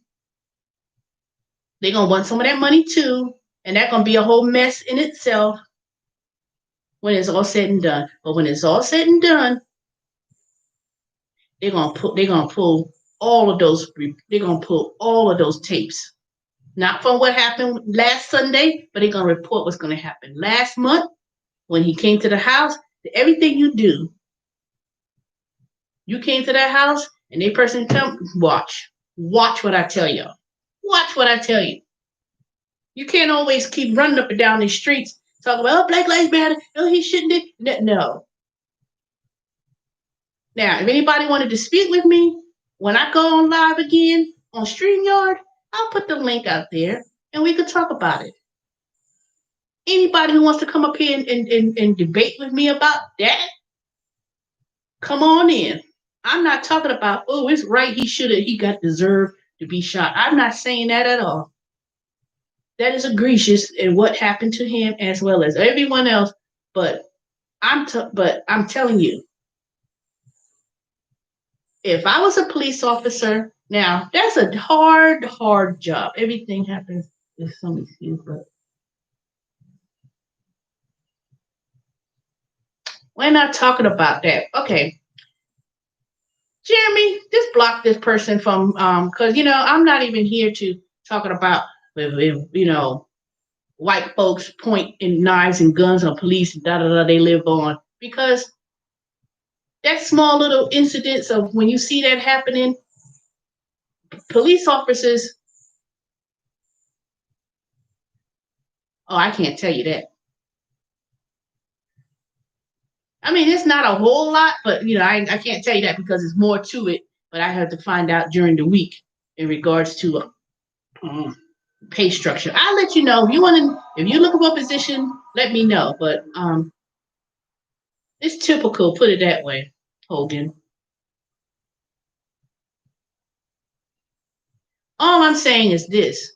They're gonna want some of that money too, and that's gonna be a whole mess in itself when it's all said and done. But when it's all said and done, they're gonna pull all of those. They're gonna pull all of those tapes, not from what happened last Sunday, but they're gonna report what's gonna happen last month when he came to the house. Everything you do, you came to that house, and they person come watch what I tell you. Watch what I tell you. You can't always keep running up and down these streets talking about, oh, Black Lives Matter. Oh, he shouldn't have. No. Now, if anybody want to dispute with me, when I go on live again on StreamYard, I'll put the link out there and we could talk about it. Anybody who wants to come up here and debate with me about that, come on in. I'm not talking about, oh, it's right, he got deserved to be shot. I'm not saying that at all. That is egregious in what happened to him as well as everyone else. But I'm telling you, if I was a police officer, now that's a hard job. Everything happens with some excuse, but we're not talking about that. Okay. Jeremy, just block this person from because I'm not even here to talking about if white folks pointing knives and guns on police and da da da they live on because that small little incidents of when you see that happening, police officers. Oh, I can't tell you that. I mean, it's not a whole lot, but I can't tell you that because there's more to it. But I have to find out during the week in regards to um, pay structure. I'll let you know if you want to. If you're looking for a position, let me know. But it's typical. Put it that way, Hogan. All I'm saying is this: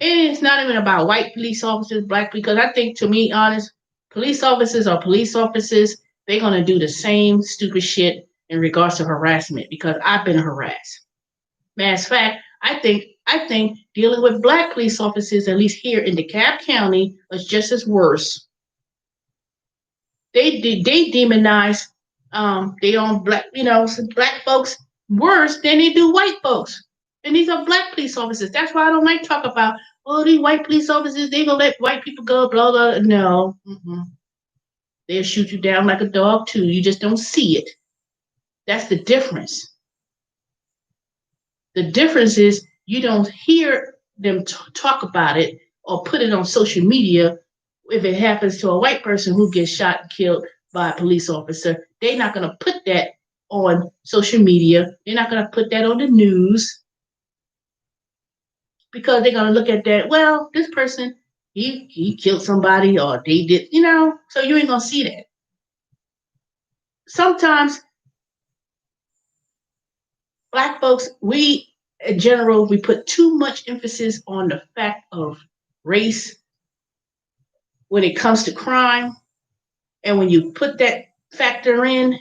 it's not even about white police officers, black, because I think, to me, honest, police officers are police officers. They're gonna do the same stupid shit in regards to harassment because I've been harassed. Matter of fact, I think dealing with black police officers, at least here in DeKalb County, is just as worse. They demonize their own black folks worse than they do white folks. And these are black police officers. That's why I don't like talk about these white police officers. They gonna let white people go. Blah blah. No, they'll shoot you down like a dog too. You just don't see it. That's the difference. The difference is you don't hear them talk about it or put it on social media. If it happens to a white person who gets shot and killed by a police officer, they're not going to put that on social media. They're not going to put that on the news because they're going to look at that. Well, this person, he killed somebody or they did, so you ain't going to see that. Sometimes black folks, we in general, we put too much emphasis on the fact of race when it comes to crime. And when you put that factor in,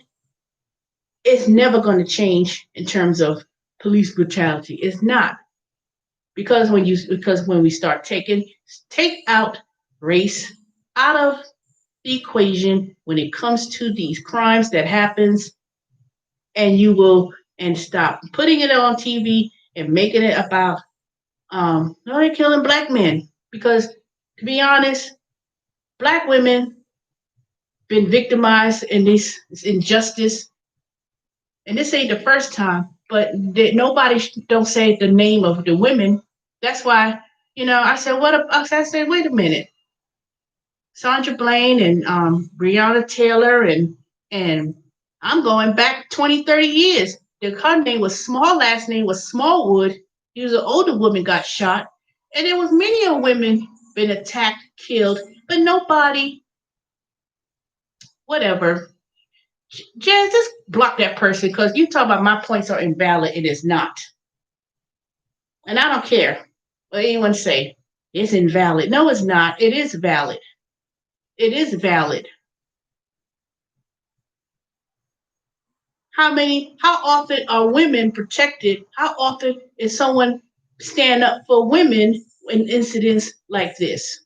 it's never going to change in terms of police brutality. It's not. Because when we start take out race out of the equation when it comes to these crimes that happens, and stop putting it on TV and making it about they're killing black men. Because to be honest, black women been victimized in this injustice, and this ain't the first time. But nobody don't say the name of the women. That's why I said, I said, wait a minute, Sandra Blaine and Breonna Taylor and I'm going back 20, 30 years. Her name was Small, last name was Smallwood. She was an older woman, got shot, and there was many of women been attacked, killed, but nobody, whatever. Jazz, just block that person because you talk about my points are invalid. It is not. And I don't care what anyone say. It's invalid. No, it's not. It is valid. It is valid. How often are women protected? How often is someone stand up for women in incidents like this?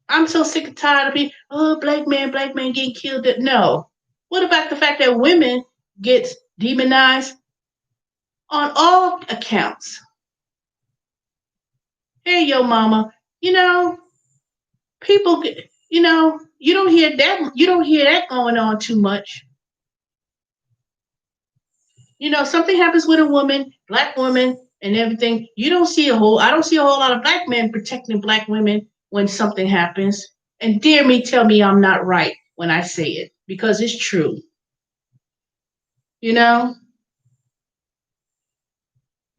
I'm so sick and tired of people, black man getting killed. No. What about the fact that women get demonized on all accounts? Hey, yo, mama, you know, people get, you don't hear that going on too much. Something happens with a woman, black woman, and everything. I don't see a whole lot of black men protecting black women when something happens. And dare me tell me I'm not right when I say it, because it's true. You know,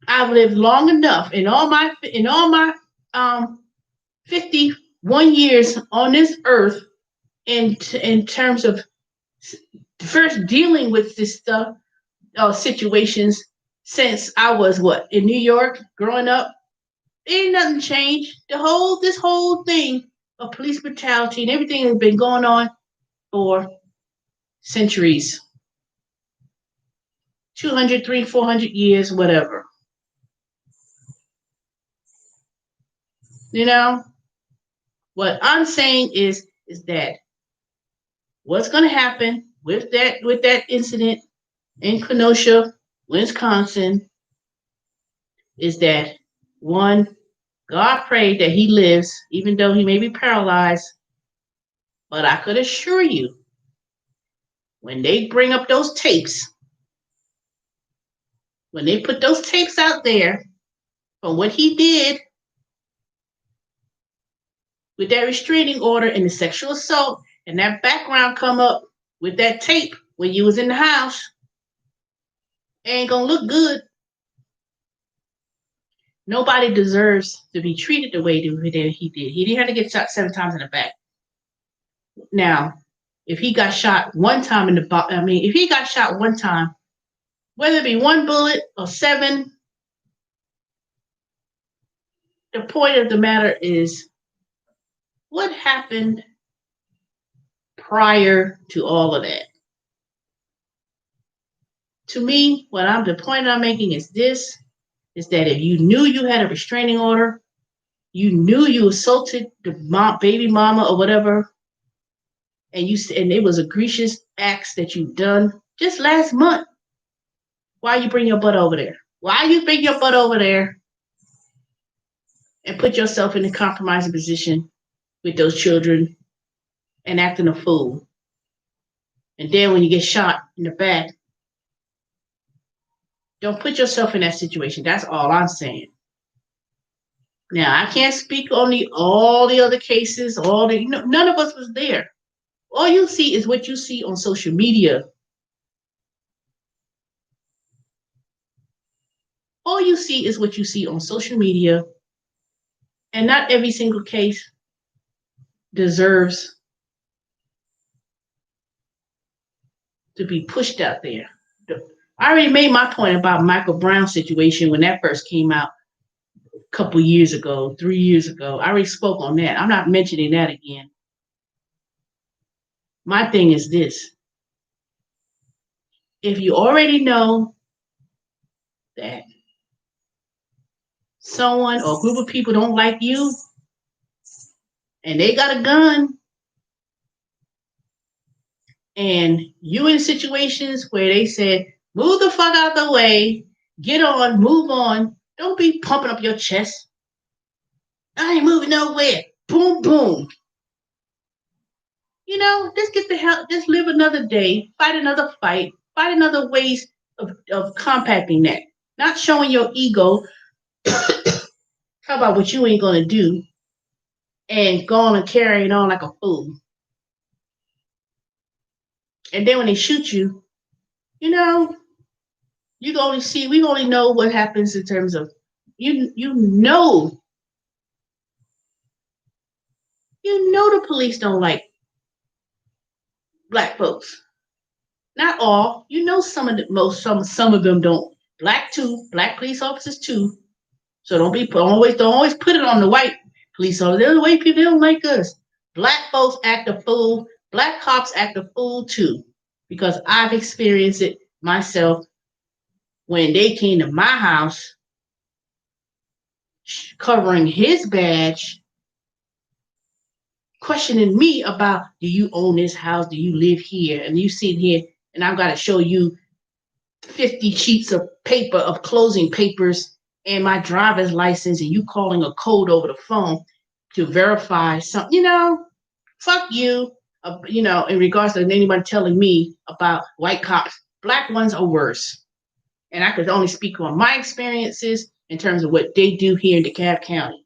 I've lived long enough in all my 51 years on this earth in terms of first dealing with this stuff situations since I was in New York growing up. Ain't nothing changed. This whole thing of police brutality and everything has been going on for centuries, 200, 300, 400 years, whatever. You know what I'm saying is that what's going to happen with that incident in Kenosha, Wisconsin, is that one, God prayed that he lives, even though he may be paralyzed. But I could assure you, when they bring up those tapes, when they put those tapes out there from what he did with that restraining order and the sexual assault, and that background come up with that tape when you was in the house, ain't gonna look good. Nobody deserves to be treated the way that he did. He didn't have to get shot 7 times in the back. Now, if he got shot one time in the if he got shot one time, whether it be one bullet or 7, the point of the matter is what happened prior to all of that. To me, the point I'm making is this: is that if you knew you had a restraining order, you knew you assaulted the baby mama or whatever, and it was egregious acts that you've done just last month. Why you bring your butt over there? Why you bring your butt over there and put yourself in a compromising position with those children and acting a fool? And then when you get shot in the back, don't put yourself in that situation. That's all I'm saying. Now, I can't speak on all the other cases. None of us was there. All you see is what you see on social media. All you see is what you see on social media. And not every single case deserves to be pushed out there. I already made my point about Michael Brown's situation when that first came out a couple years ago, 3 years ago. I already spoke on that. I'm not mentioning that again. My thing is this. If you already know that someone or a group of people don't like you and they got a gun, and you in situations where they said, move the fuck out the way, get on, move on, don't be pumping up your chest. I ain't moving nowhere. Boom, boom. Just get the hell, just live another day, fight another fight, find another ways of compacting that. Not showing your ego. How about what you ain't gonna do and going and carrying on like a fool. And then when they shoot you, you can we only know what happens in terms of the police don't like black folks. Not all. Some of them don't. Black police officers too. So don't always put it on the white police officers. The white people don't like us. Black folks act a fool. Black cops act a fool too. Because I've experienced it myself when they came to my house covering his badge, questioning me about, do you own this house? Do you live here? And you sit here and I've got to show you 50 sheets of paper of closing papers and my driver's license, and you calling a code over the phone to verify something. Fuck you. In regards to anybody telling me about white cops, black ones are worse. And I could only speak on my experiences in terms of what they do here in DeKalb County.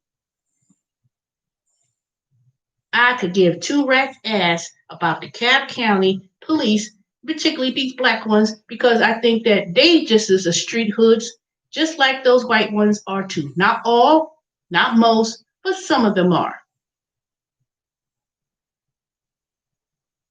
I could give 2 rats ass about DeKalb County police, particularly these black ones, because I think that they just as a street hoods, just like those white ones are too. Not all, not most, but some of them are.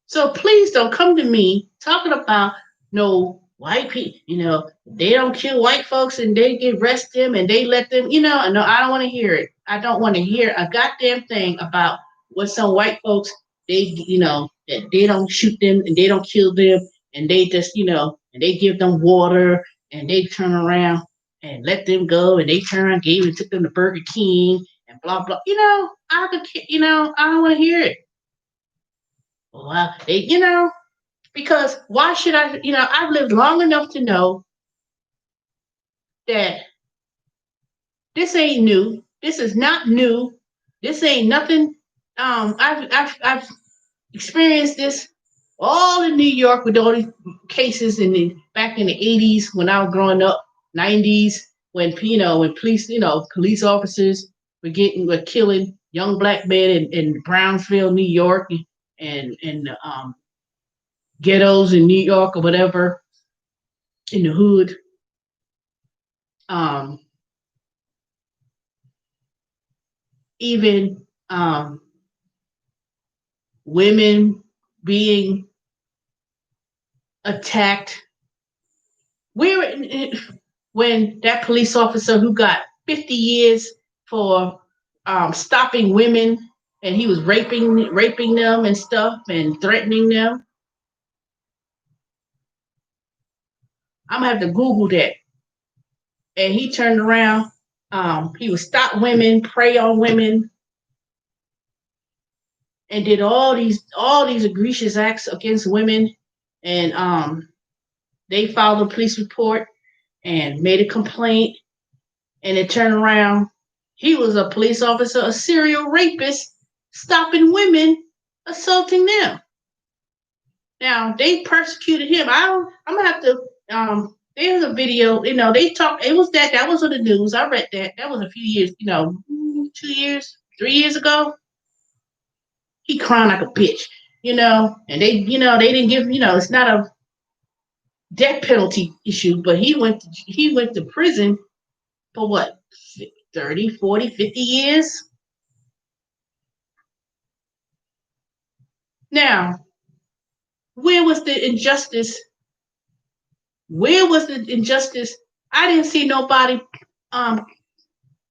So please don't come to me talking about no white people, they don't kill white folks and they get arrest them and they let them, no, I don't want to hear it. I don't want to hear a goddamn thing about what some white folks, that they don't shoot them and they don't kill them and they just, and they give them water and they turn around and let them go and they took them to Burger King and blah, blah. I don't want to hear it. Well, because why should I? I've lived long enough to know that this ain't new. This is not new. This ain't nothing. I've experienced this all in New York with all these cases back in the 80s when I was growing up, 90s when police officers were killing young black men in Brownsville, New York, and ghettos in New York or whatever in the hood. Um, even women being attacked. Where when that police officer who got 50 years for stopping women and he was raping them and stuff and threatening them. I'm gonna have to Google that. And he turned around. He would stop women, prey on women, and did all these egregious acts against women. And they filed a police report and made a complaint. And it turned around. He was a police officer, a serial rapist, stopping women, assaulting them. Now they persecuted him. I'm gonna have to. There's a video. They talked. It was that was on the news. I read that. That was a few years. 2 years, 3 years ago. He crying like a bitch. And they didn't give. It's not a death penalty issue, but he went to prison for what, 30, 40, 50 years. Now, where was the injustice? Where was the injustice? I didn't see nobody um,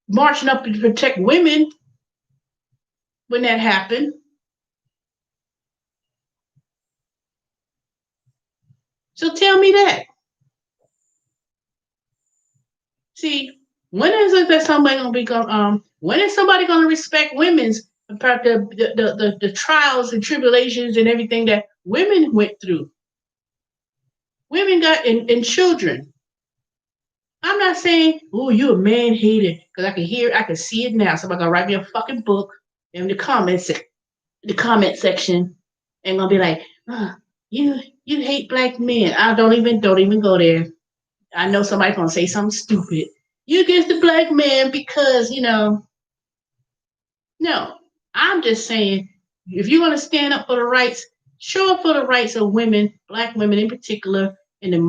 marching up to protect women when that happened. So tell me that. See, when is it that somebody gonna be when is somebody gonna respect women's about the trials and tribulations and everything that women went through? Women got and children. I'm not saying, oh, you a man hater, because I can see it now. Somebody gonna write me a fucking book in the comment section, and gonna be like, oh, you hate black men. I don't even go there. I know somebody's gonna say something stupid. You against the black man because no. I'm just saying, if you're gonna stand up for the rights, show up for the rights of women, black women in particular, and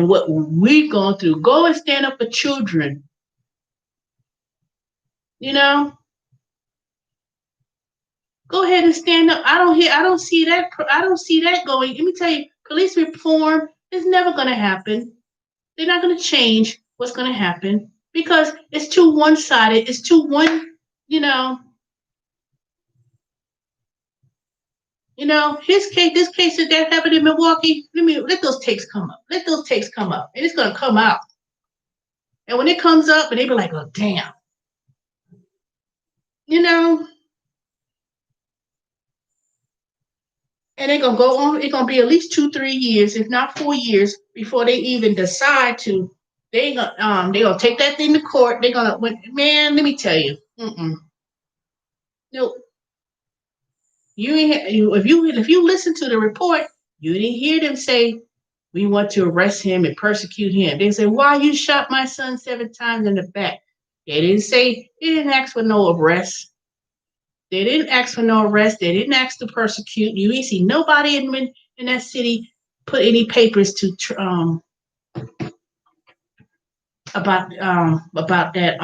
what we've gone through. Go and stand up for children. You know, go ahead and stand up. I don't see that. I don't see that going. Let me tell you, police reform is never going to happen. They're not going to change what's going to happen because it's too one-sided. It's too one. You know. This case that happened in Milwaukee. Let those tapes come up. Let those tapes come up, and it's going to come out. And when it comes up, and they be like, "Oh, damn," you know. And they're gonna go on. It's gonna be at least 2, 3 years, if not 4 years, before they even decide to. They gonna take that thing to court. They're gonna, man. Let me tell you, no, you ain't. If you listen to the report, you didn't hear them say we want to arrest him and persecute him. They say, why you shot my son 7 times in the back? They didn't say. They didn't ask for no arrest. They didn't ask for no arrest. They didn't ask to persecute. You ain't see nobody in that city put any papers to about that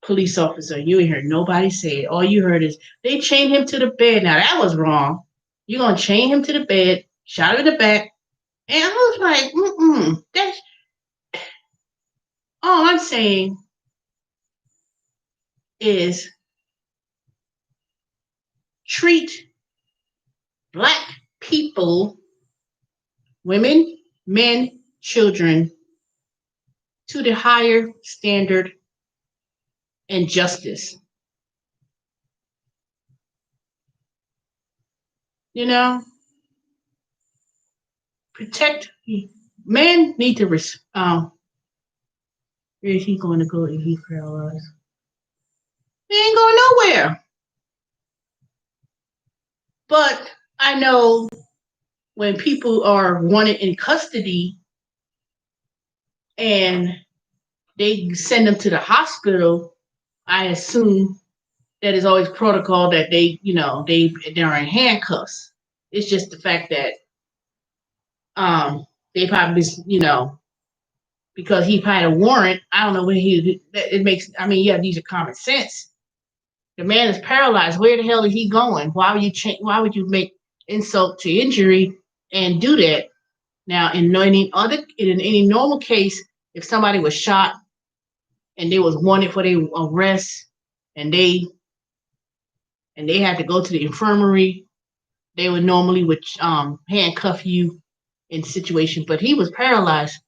police officer. You ain't heard nobody say it. All you heard is they chained him to the bed. Now that was wrong. You're gonna chain him to the bed, shot him in the back, and I was like, That's all I'm saying is treat black people, women, men, children, to the higher standard and justice. You know, protect. Men need to where is he going to go if he paralyzed? He ain't going nowhere. But I know when people are wanted in custody and they send them to the hospital, I assume that is always protocol that they're in handcuffs. It's just the fact that they probably because he had a warrant. I don't know when he it makes. I mean, yeah, these are common sense. The man is paralyzed. Where the hell is he going? Why would you change? Why would you make insult to injury and do that? Now, in any normal case, if somebody was shot and they was wanted for their arrest, and they had to go to the infirmary, they would handcuff you in situation. But he was paralyzed.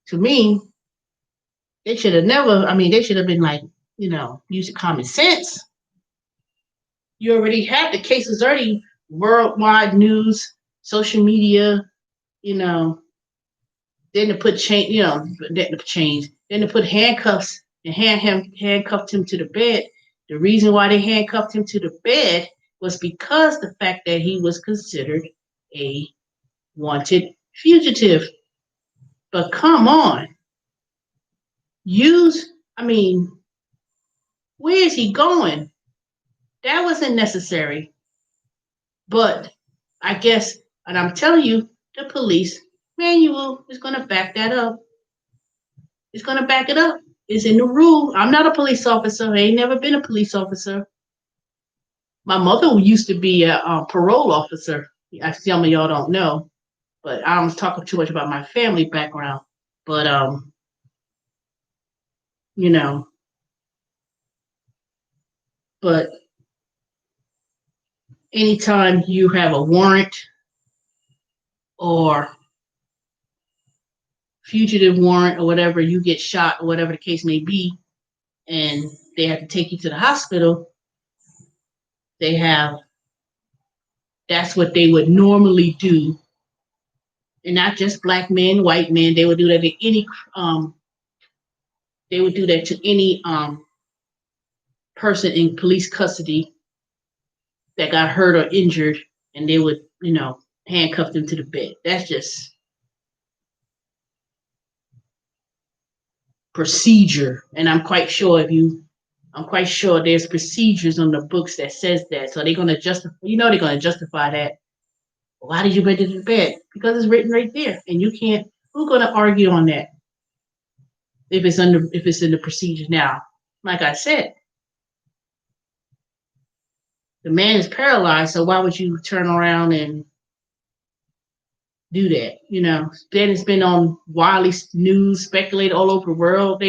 To me, they should have never. I mean, they should have been like, using common sense. You already have the cases already worldwide news, social media. You know, then to put then to put handcuffs and handcuffed him to the bed. The reason why they handcuffed him to the bed was because the fact that he was considered a wanted fugitive. But come on, use. I mean, where is he going? That wasn't necessary. But I guess, and I'm telling you, the police manual is going to back that up. It's going to back it up. It's in the rule. I'm not a police officer. I ain't never been a police officer. My mother used to be a parole officer. Some of y'all don't know, but I don't talk too much about my family background. But you know, but anytime you have a warrant or fugitive warrant or whatever, you get shot or whatever the case may be, and they have to take you to the hospital, they have that's what they would normally do. And not just black men, white men, they would do that to any person in police custody that got hurt or injured, and they would, handcuff them to the bed. That's just procedure. And I'm quite sure there's procedures on the books that says that. So they're gonna justify that. Why did you bring it to the bed? Because it's written right there. And you can't who's gonna argue on that if it's in the procedure now? Like I said, the man is paralyzed, so why would you turn around and do that? Then it's been on widely news, speculated all over the world.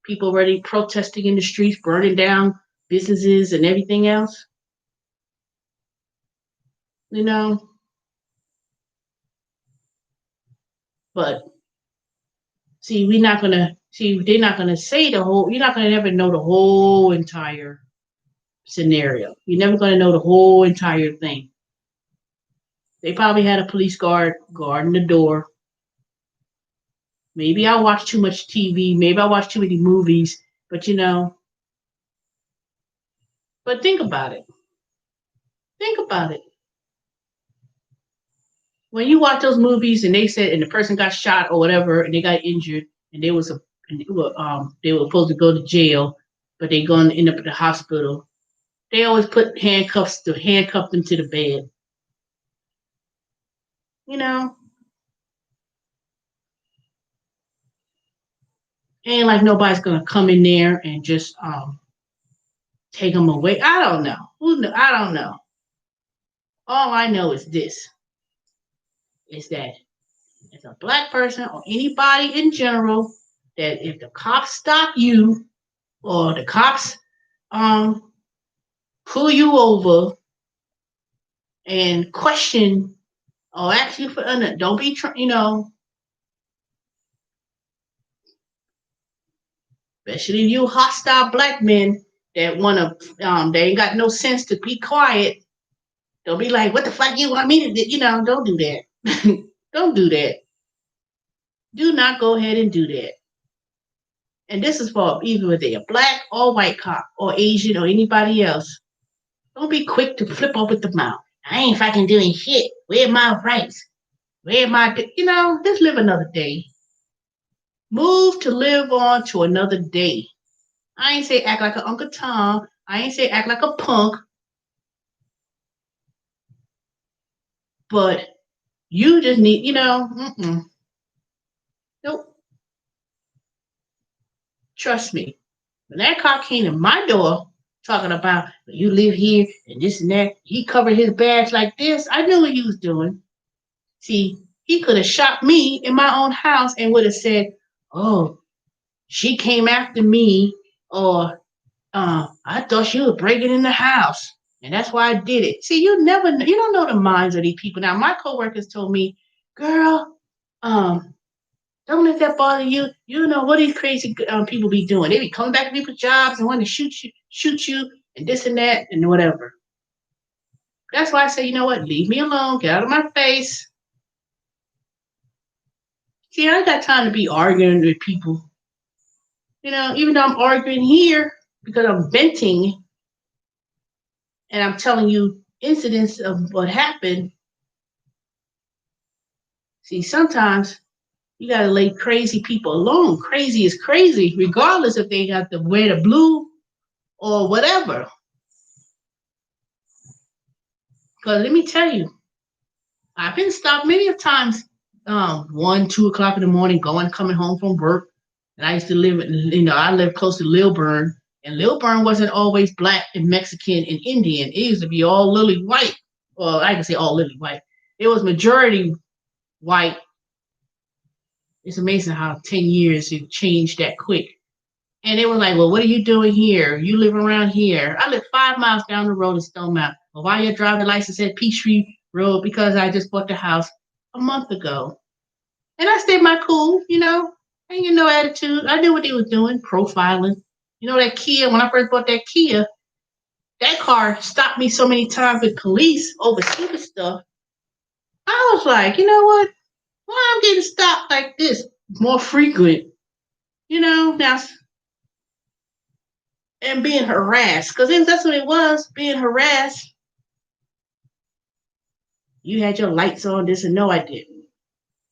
People already protesting in the streets, burning down businesses and everything else. You know, but see, they're not gonna say the whole. You're not gonna ever know the whole entire scenario. You're never gonna know the whole entire thing. They probably had a police guarding the door. Maybe I watch too much TV. Maybe I watch too many movies. But but think about it. Think about it. When you watch those movies and they said and the person got shot or whatever and they got injured and they were supposed to go to jail, but they going to end up at the hospital. They always put handcuffs to handcuff them to the bed. You know, ain't like nobody's gonna come in there and just take them away. I don't know. I don't know. All I know is this: is that as a black person or anybody in general, that if the cops stop you or the cops um pull you over and question or ask you for don't be especially you hostile black men that want to they ain't got no sense to be quiet. Don't be like, what the fuck you want me to do? Don't do that. Don't do that. Do not go ahead and do that. And this is for either whether they're black or white cop or Asian or anybody else. Don't be quick to flip over the mouth. I ain't fucking doing shit. Where my rights? Where my, just live another day. Move to live on to another day. I ain't say act like an Uncle Tom. I ain't say act like a punk. But you just need, nope. Trust me. When that cop came to my door talking about you live here and this and that, he covered his badge like this. I knew what he was doing. See, he could have shot me in my own house and would have said, "Oh, she came after me," or "I thought she was breaking in the house, and that's why I did it." See, you don't know the minds of these people. Now, my coworkers told me, "Girl, don't let that bother you. You know what these crazy people be doing? They be coming back to people's jobs and want to shoot you, and this and that, and whatever." That's why I say, you know what? Leave me alone. Get out of my face. See, I ain't got time to be arguing with people. Even though I'm arguing here because I'm venting and I'm telling you incidents of what happened. See, sometimes you gotta leave crazy people alone. Crazy is crazy, regardless if they got to wear the blue or whatever. Because let me tell you, I've been stopped many of times, 1, 2 o'clock in the morning, coming home from work. And I used to live, I lived close to Lilburn, and Lilburn wasn't always black and Mexican and Indian. It used to be all lily white. Well, I can say all lily white. It was majority white. It's amazing how 10 years it changed that quick. And they were like, well, what are you doing here? You live around here. I live 5 miles down the road in Stone Mountain. Well, why your driving license at Peachtree Road? Because I just bought the house a month ago. And I stayed my cool, and no attitude. I knew what they was doing, profiling. That Kia, when I first bought that Kia, that car stopped me so many times with police over stupid stuff. I was like, you know what? Why I'm getting stopped like this more frequent? Now and being harassed, because that's what it was, being harassed. You had your lights on this, and no, I didn't.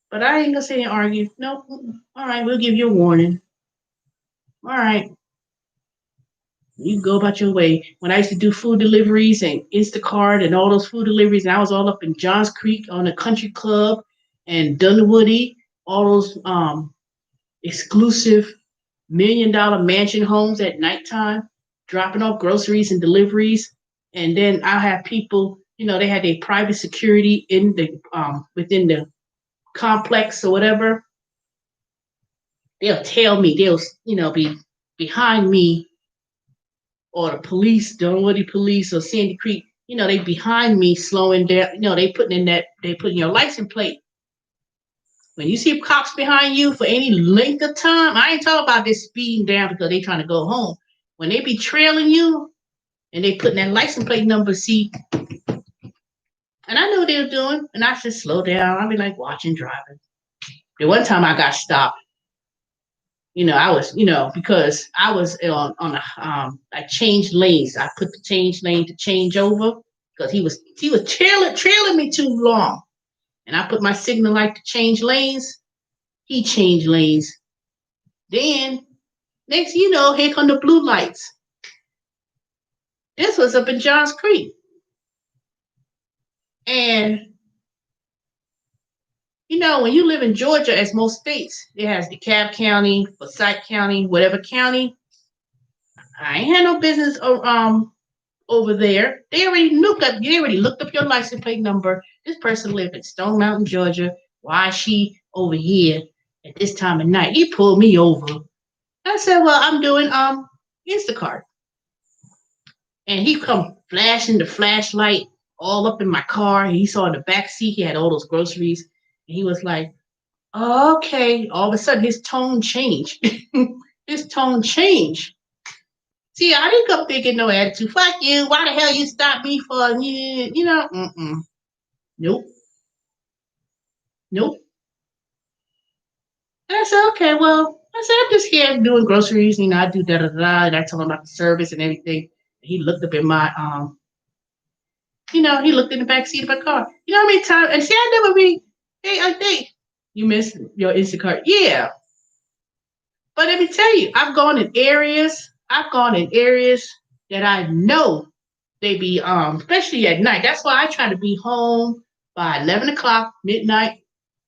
But I ain't gonna sit and argue. No, all right, we'll give you a warning. All right, you go about your way. When I used to do food deliveries and Instacart and all those food deliveries, and I was all up in Johns Creek on the country club and Dunwoody, all those exclusive $1 million mansion homes at nighttime, dropping off groceries and deliveries. And then I have people, they had their private security in the within the complex or whatever. They'll tell me, they'll be behind me, or the police, Dunwoody police or Sandy Creek, they behind me slowing down, they putting your license plate. When you see cops behind you for any length of time, I ain't talking about this speeding down because they trying to go home. When they be trailing you and they putting that license plate number, see, and I knew what they were doing, and I said, slow down. I'll be like watching driving. The one time I got stopped, I was, because I was on I changed lanes. I put the change lane to change over because he was trailing me too long. And I put my signal light to change lanes. He changed lanes. Then next, here come the blue lights. This was up in Johns Creek. And when you live in Georgia, as most states, it has DeKalb County, Forsyth County, whatever county. I ain't had no business over there. They already looked up your license plate number. This person lived in Stone Mountain, Georgia. Why is she over here at this time of night? He pulled me over. I said, well, I'm doing Instacart. And he come flashing the flashlight all up in my car. And he saw in the back seat, he had all those groceries. And he was like, oh, okay. All of a sudden, his tone changed. His tone changed. See, I didn't come thinking no attitude. Fuck you. Why the hell you stop me for? You know, nope, nope. And I said, okay, well, I said, I'm just here doing groceries. I do da da da. And I told him about the service and everything. He looked up in my, he looked in the back seat of my car. You know how many times? And see, I never be, hey, I think you missed your Instacart. Yeah. But let me tell you, I've gone in areas that I know they be, especially at night. That's why I try to be home by 11 o'clock, midnight.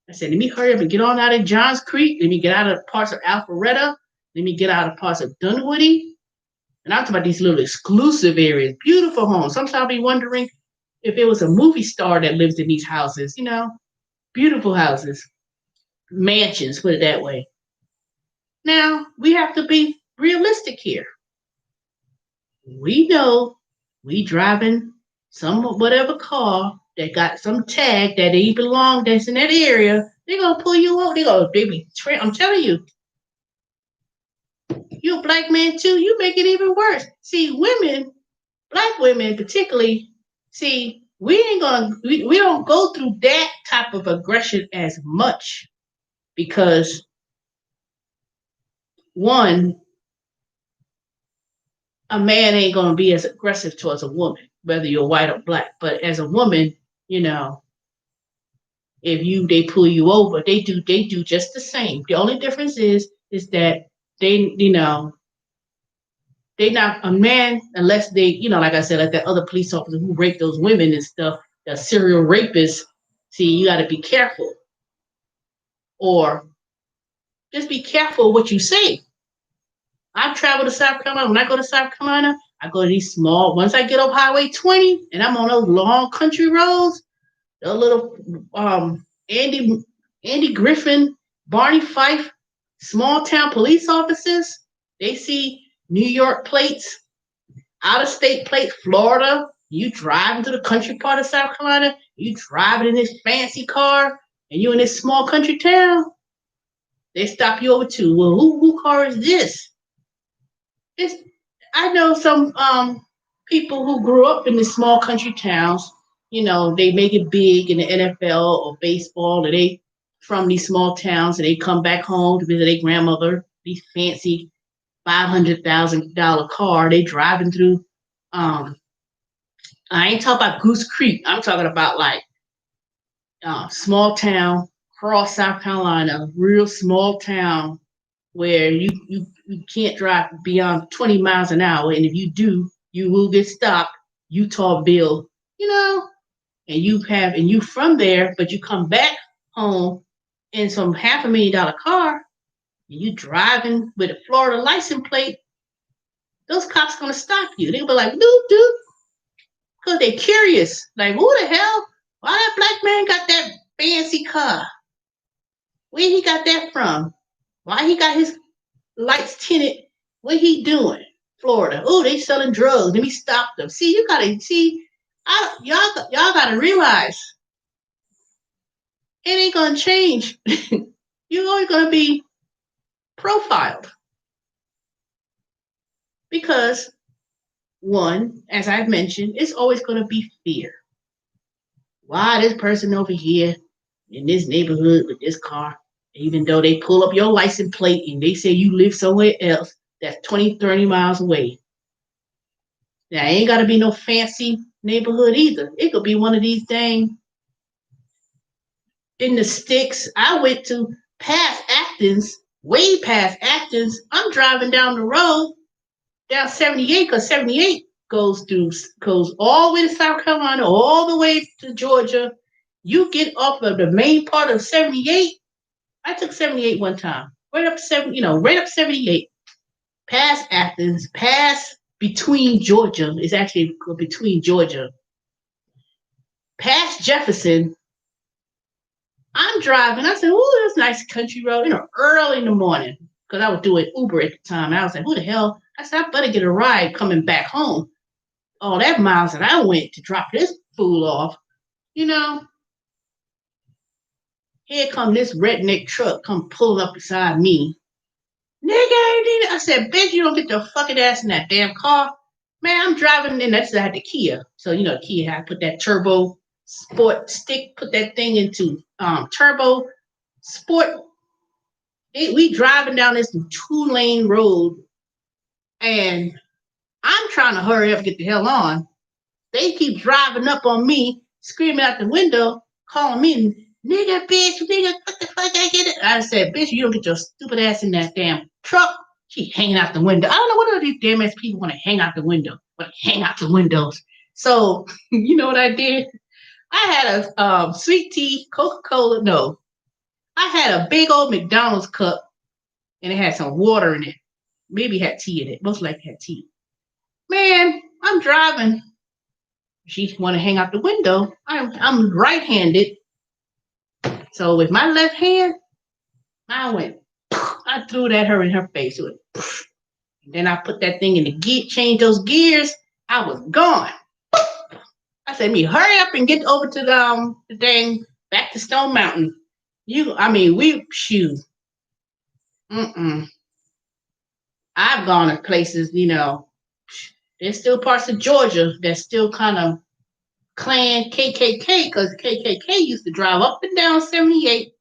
I said, let me hurry up and get on out of Johns Creek. Let me get out of parts of Alpharetta. Let me get out of parts of Dunwoody. And I'm talking about these little exclusive areas, beautiful homes. Sometimes I'll be wondering if it was a movie star that lives in these houses, beautiful houses, mansions, put it that way. Now, we have to be realistic here. We know we driving some whatever car that got some tag that they belong that's in that area. They're gonna pull you over. I'm telling you, you a black man too, you make it even worse. See, black women particularly, we ain't gonna we don't go through that type of aggression as much because one, a man ain't gonna be as aggressive towards a woman, whether you're white or black. But as a woman, you know, if they pull you over, they do just the same. The only difference is that they not a man unless they, like I said, like that other police officer who raped those women and stuff, the serial rapists. See, you got to be careful, or just be careful what you say. I've traveled to South Carolina. When I go to South Carolina, I go to these small. Once I get up Highway 20 and I'm on those long country roads, the little Andy Griffin, Barney Fife, small town police officers. They see New York plates, out of state plates, Florida. You driving to the country part of South Carolina. You driving in this fancy car, and you in this small country town. They stop you over too. Well, who car is this? It's I know some people who grew up in the small country towns. They make it big in the NFL or baseball, and they from these small towns, and they come back home to visit their grandmother. These fancy $500,000 car. They driving through. I ain't talking about Goose Creek. I'm talking about like small town, cross South Carolina, real small town where you can't drive beyond 20 miles an hour. And if you do, you will get stopped. Utah bill, and you from there, but you come back home in some $500,000 car, and you driving with a Florida license plate, those cops gonna stop you. They'll be like, dude, because they're curious. Like, who the hell? Why that black man got that fancy car? Where he got that from? Why he got his lights tinted? What he doing? Florida. Oh, they selling drugs. Let me stop them. See, you gotta see. Y'all gotta realize it ain't gonna change. You're always gonna be profiled because one, as I've mentioned, it's always gonna be fear. Why this person over here in this neighborhood with this car, even though they pull up your license plate and they say you live somewhere else that's 20, 30 miles away. Now, it ain't got to be no fancy neighborhood either. It could be one of these dang in the sticks. I went to past Athens, way past Athens. I'm driving down the road, down 78, because 78 goes all the way to South Carolina, all the way to Georgia. You get off of the main part of 78. I took 78 one time, right up right up 78, past Athens, past between Georgia. It's actually between Georgia, past Jefferson. I'm driving. I said, "Ooh, that's a nice country road." Early in the morning, because I was doing Uber at the time. And I was like, "Who the hell?" I said, "I better get a ride coming back home." All that miles that I went to drop this fool off, you know. Here come this redneck truck come pulling up beside me. nigga. I said, bitch, you don't get your fucking ass in that damn car. Man, I'm driving in. That's I had the Kia. So, Kia had put that turbo sport stick, put that thing into turbo sport. We driving down this 2-lane road, and I'm trying to hurry up, get the hell on. They keep driving up on me, screaming out the window, calling me nigga, bitch, nigga, what the fuck I get it? I said, bitch, you don't get your stupid ass in that damn truck. She hanging out the window. I don't know what are these damn ass people want to hang out the window, but hang out the windows. So you know what I did? I had a sweet tea, Coca-Cola. No, I had a big old McDonald's cup, and it had some water in it. Maybe it had tea in it. Most likely had tea. Man, I'm driving. She want to hang out the window. I'm right-handed, so with my left hand, I threw it at her in her face. It went, then I put that thing in the gear, changed those gears. I was gone. I said, "Me, hurry up and get over to the thing back to Stone Mountain." Mm-mm. I've gone to places, there's still parts of Georgia that's still kind of Klan KKK, because KKK used to drive up and down 78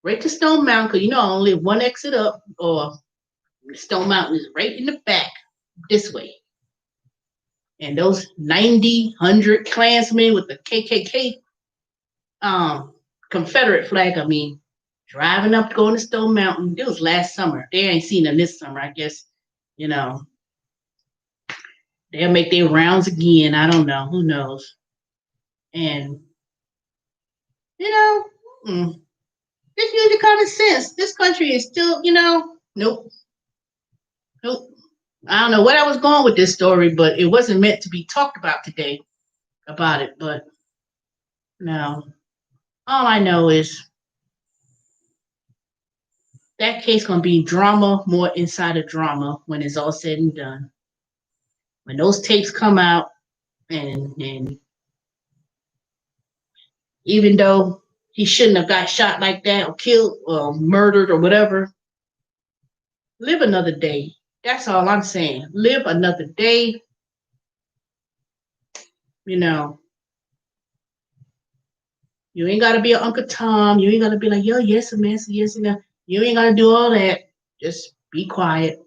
right to Stone Mountain, because I only have one exit up, or Stone Mountain is right in the back this way. And those 90, 100 Klansmen with the KKK Confederate flag, driving up going to Stone Mountain. It was last summer. They ain't seen them this summer. I guess, they'll make their rounds again. I don't know. Who knows? And, just use your common sense. This country is still, nope. Nope. I don't know what I was going with this story, but it wasn't meant to be talked about today about it. But no, all I know is that case gonna be drama, more insider drama when it's all said and done. When those tapes come out, and even though he shouldn't have got shot like that or killed or murdered or whatever, live another day. That's all I'm saying. Live another day. You ain't gotta be an Uncle Tom. You ain't gotta be like, yo, yes, man, yes, no. You ain't gotta do all that. Just be quiet.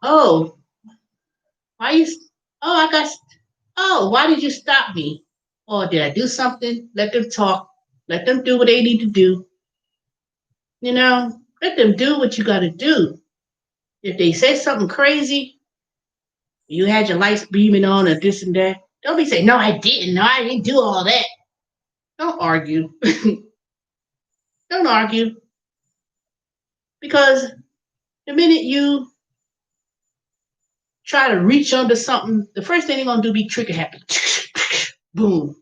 Oh, why you? Oh, why did you stop me? Or did I do something? Let them talk. Let them do what they need to do. Let them do what you gotta do. If they say something crazy, you had your lights beaming on or this and that. Don't be saying, no, I didn't. No, I didn't do all that. Don't argue. Don't argue. Because the minute you try to reach under something, the first thing they're going to do be trigger happy. Boom.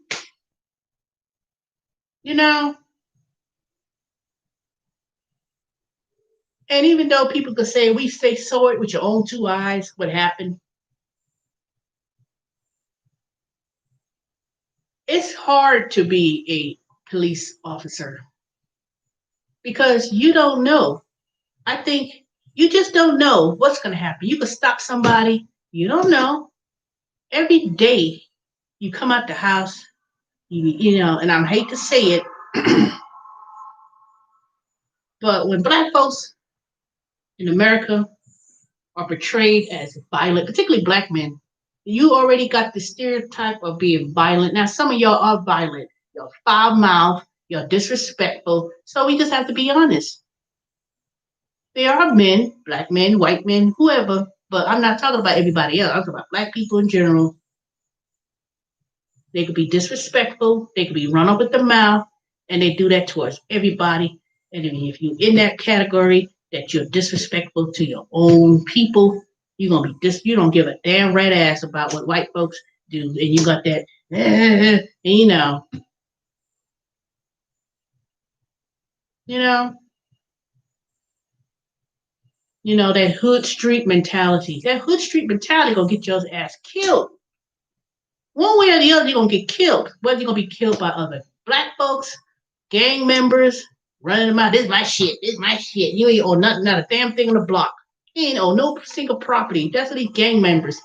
And even though people could say, we say saw it with your own two eyes, what happened, it's hard to be a police officer because you don't know. I think you just don't know what's going to happen. You could stop somebody. You don't know. Every day you come out the house, and I hate to say it, but when Black folks in America are portrayed as violent, particularly Black men, you already got the stereotype of being violent. Now, some of y'all are violent. You're foul mouth. You're disrespectful. So we just have to be honest. There are men, Black men, white men, whoever, but I'm not talking about everybody else. I'm talking about Black people in general. They could be disrespectful. They could be run up with the mouth, and they do that towards everybody. And if you're in that category that you're disrespectful to your own people, you're gonna be you don't give a damn red ass about what white folks do, and you got that, and that hood street mentality. That hood street mentality gonna get your ass killed. One way or the other, you're gonna get killed. Whether you're gonna be killed by other Black folks, gang members, running about, this is my shit, this is my shit. You ain't own nothing, not a damn thing on the block. You ain't own no single property. That's what these gang members.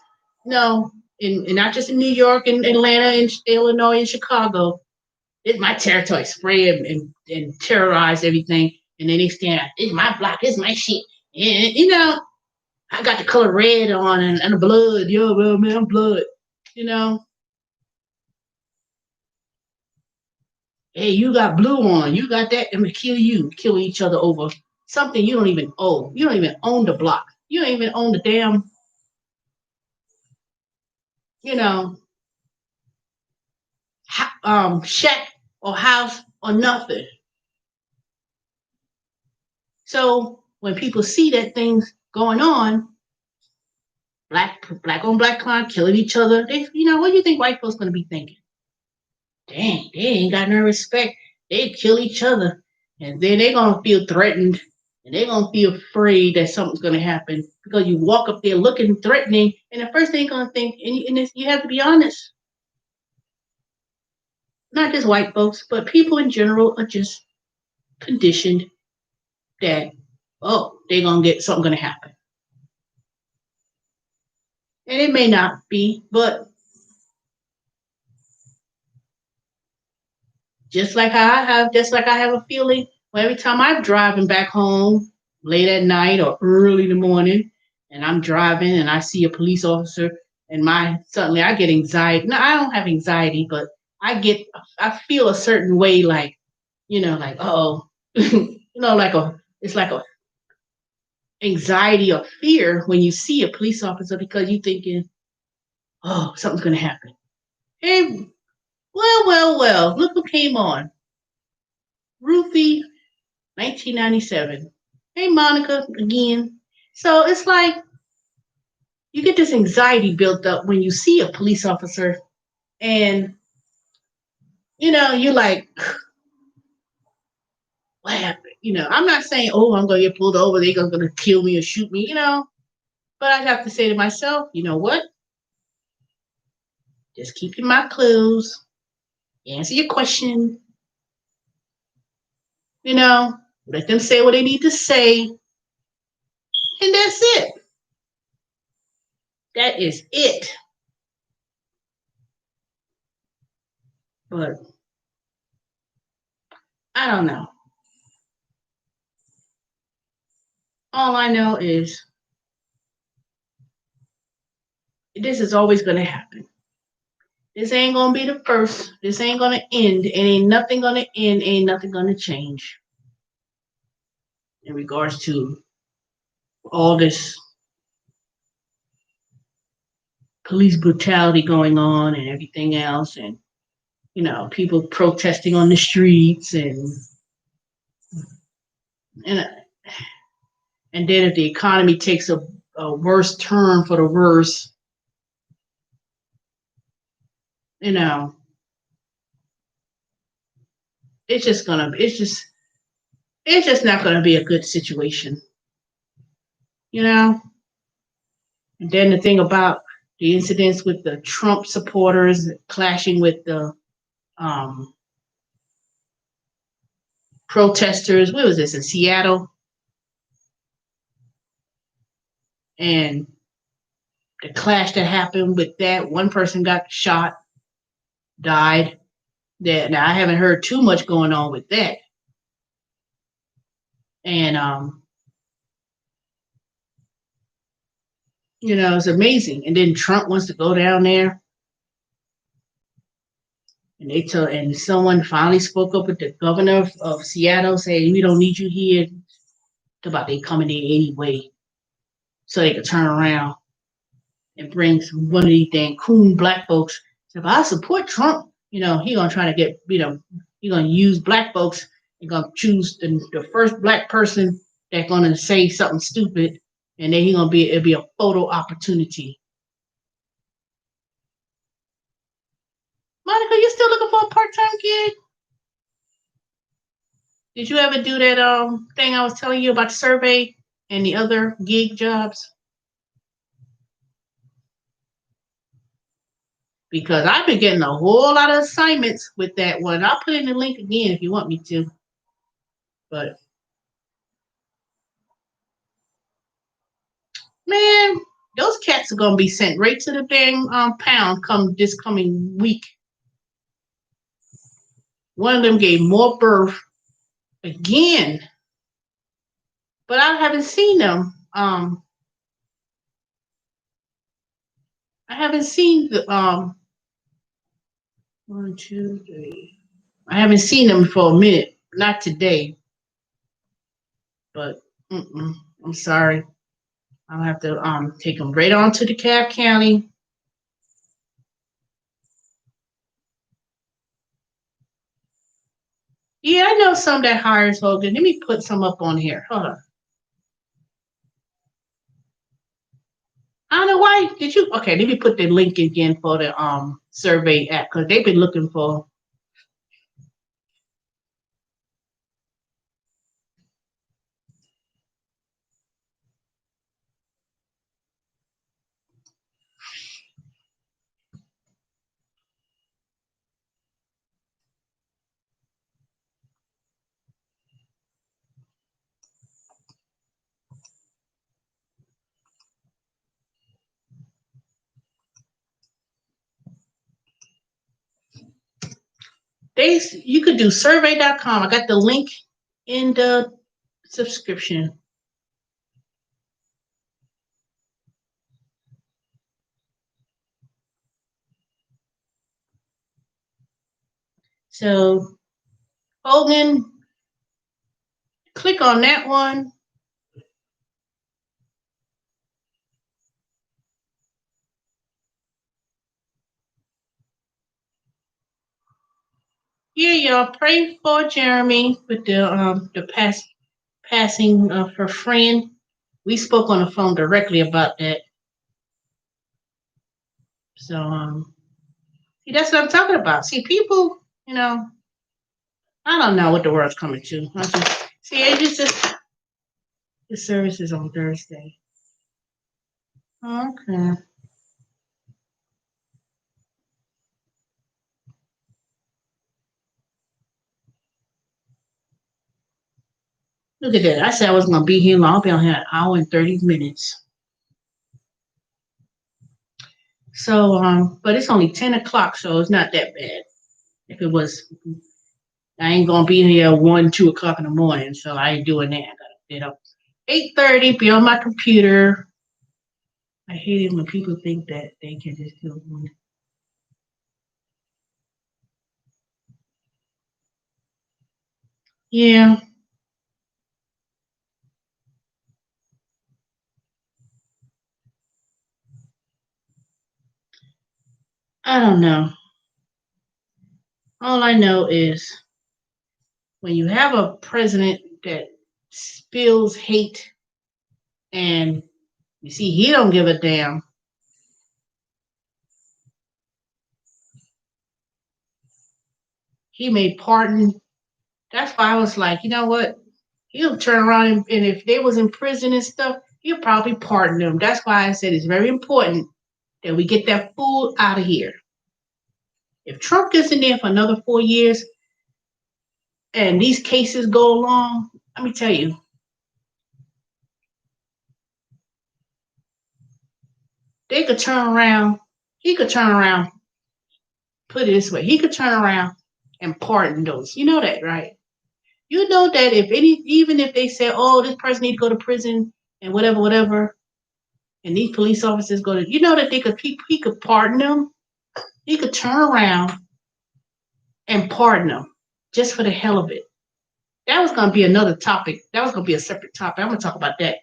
No, and not just in New York and Atlanta and Illinois and Chicago. It's my territory. Spray and terrorize everything. And then they stand, it's my block, it's my shit. And, I got the color red on and the blood. Yo, well, man, I'm blood. You know, hey, you got blue on. You got that. I'm going to kill you. Kill each other over something you don't even own. You don't even own the block. You don't even own the damn, you know, shack or house or nothing. So when people see that things going on, black on black crime, killing each other, what do you think white folks gonna be thinking? Dang, they ain't got no respect. They kill each other, and then they're gonna feel threatened, and they're gonna feel afraid that something's gonna happen because you walk up there looking threatening, and the first thing you're gonna think, and you have to be honest, not just white folks, but people in general are just conditioned that, oh, they're gonna get something gonna happen. And it may not be, but just like I have a feeling every time I'm driving back home late at night or early in the morning, and I'm driving and I see a police officer, and suddenly I get anxiety. No, I don't have anxiety, but I feel a certain way, like like, oh, it's like a anxiety or fear when you see a police officer because you're thinking, oh, something's gonna happen. Hey, well, look who came on. Ruthie, 1997. Hey, Monica, again. So it's like you get this anxiety built up when you see a police officer, and you're like, what happened? I'm not saying, oh, I'm going to get pulled over, they're going to kill me or shoot me, but I have to say to myself, you know what? Just keep your mouth closed, answer your question, let them say what they need to say, and that's it. That is it. But I don't know. All I know is this is always going to happen. This ain't going to be the first. This ain't going to end. And ain't nothing going to end. Ain't nothing going to change in regards to all this police brutality going on and everything else. And, people protesting on the streets and and then if the economy takes a worse turn for the worse, it's just gonna it's just not gonna be a good situation. And then the thing about the incidents with the Trump supporters clashing with the protesters. Where was this, in Seattle? And the clash that happened with that, one person got shot, died. Now I haven't heard too much going on with that. And it's amazing. And then Trump wants to go down there. And someone finally spoke up with the governor of Seattle, saying, we don't need you here. It's about they coming in anyway, so they could turn around and bring one of these dang coon black folks. So if I support Trump, he gonna try to get, he gonna use black folks and gonna choose the first black person that's gonna say something stupid, and then it'll be a photo opportunity. Monica, you still looking for a part-time gig? Did you ever do that thing I was telling you about, the survey and the other gig jobs? Because I've been getting a whole lot of assignments with that one. I'll put in the link again if you want me to. But man, those cats are gonna be sent right to the dang pound come this coming week. One of them gave more birth again, but I haven't seen them. I haven't seen the one, two, three. I haven't seen them for a minute. Not today, but I'm sorry. I'll have to take them right on to the Cab County. Yeah, I know some that hires Hogan. Let me put some up on here. Hold on. I don't know why. Did you? Okay, let me put the link again for the survey app because they've been looking for. You could do survey.com. I got the link in the subscription. So Hogan, click on that one. Yeah, y'all pray for Jeremy with the passing of her friend. We spoke on the phone directly about that. So see, that's what I'm talking about. See, people, I don't know what the world's coming to. I just see it just the service is on Thursday. Okay. Look at that. I said I was gonna be here long. I'll be on here an hour and 30 minutes. So but it's only 10 o'clock, so it's not that bad. If it was I ain't gonna be here 1, 2 o'clock in the morning, so I ain't doing that. I gotta get up 8:30, be on my computer. I hate it when people think that they can just do it. Yeah, I don't know. All I know is when you have a president that spills hate and you see he don't give a damn. He may pardon. That's why I was like, you know what? He'll turn around and if they was in prison and stuff, he'll probably pardon them. That's why I said it's very important that we get that fool out of here. If Trump gets in there for another 4 years and these cases go along, let me tell you, they could turn around. He could turn around. Put it this way: he could turn around and pardon those. You know that, right? You know that even if they say, "Oh, this person needs to go to prison," and whatever, whatever, and these police officers go to, you know that he could pardon them. He could turn around and pardon them just for the hell of it. That was going to be another topic. That was going to be a separate topic. I'm going to talk about that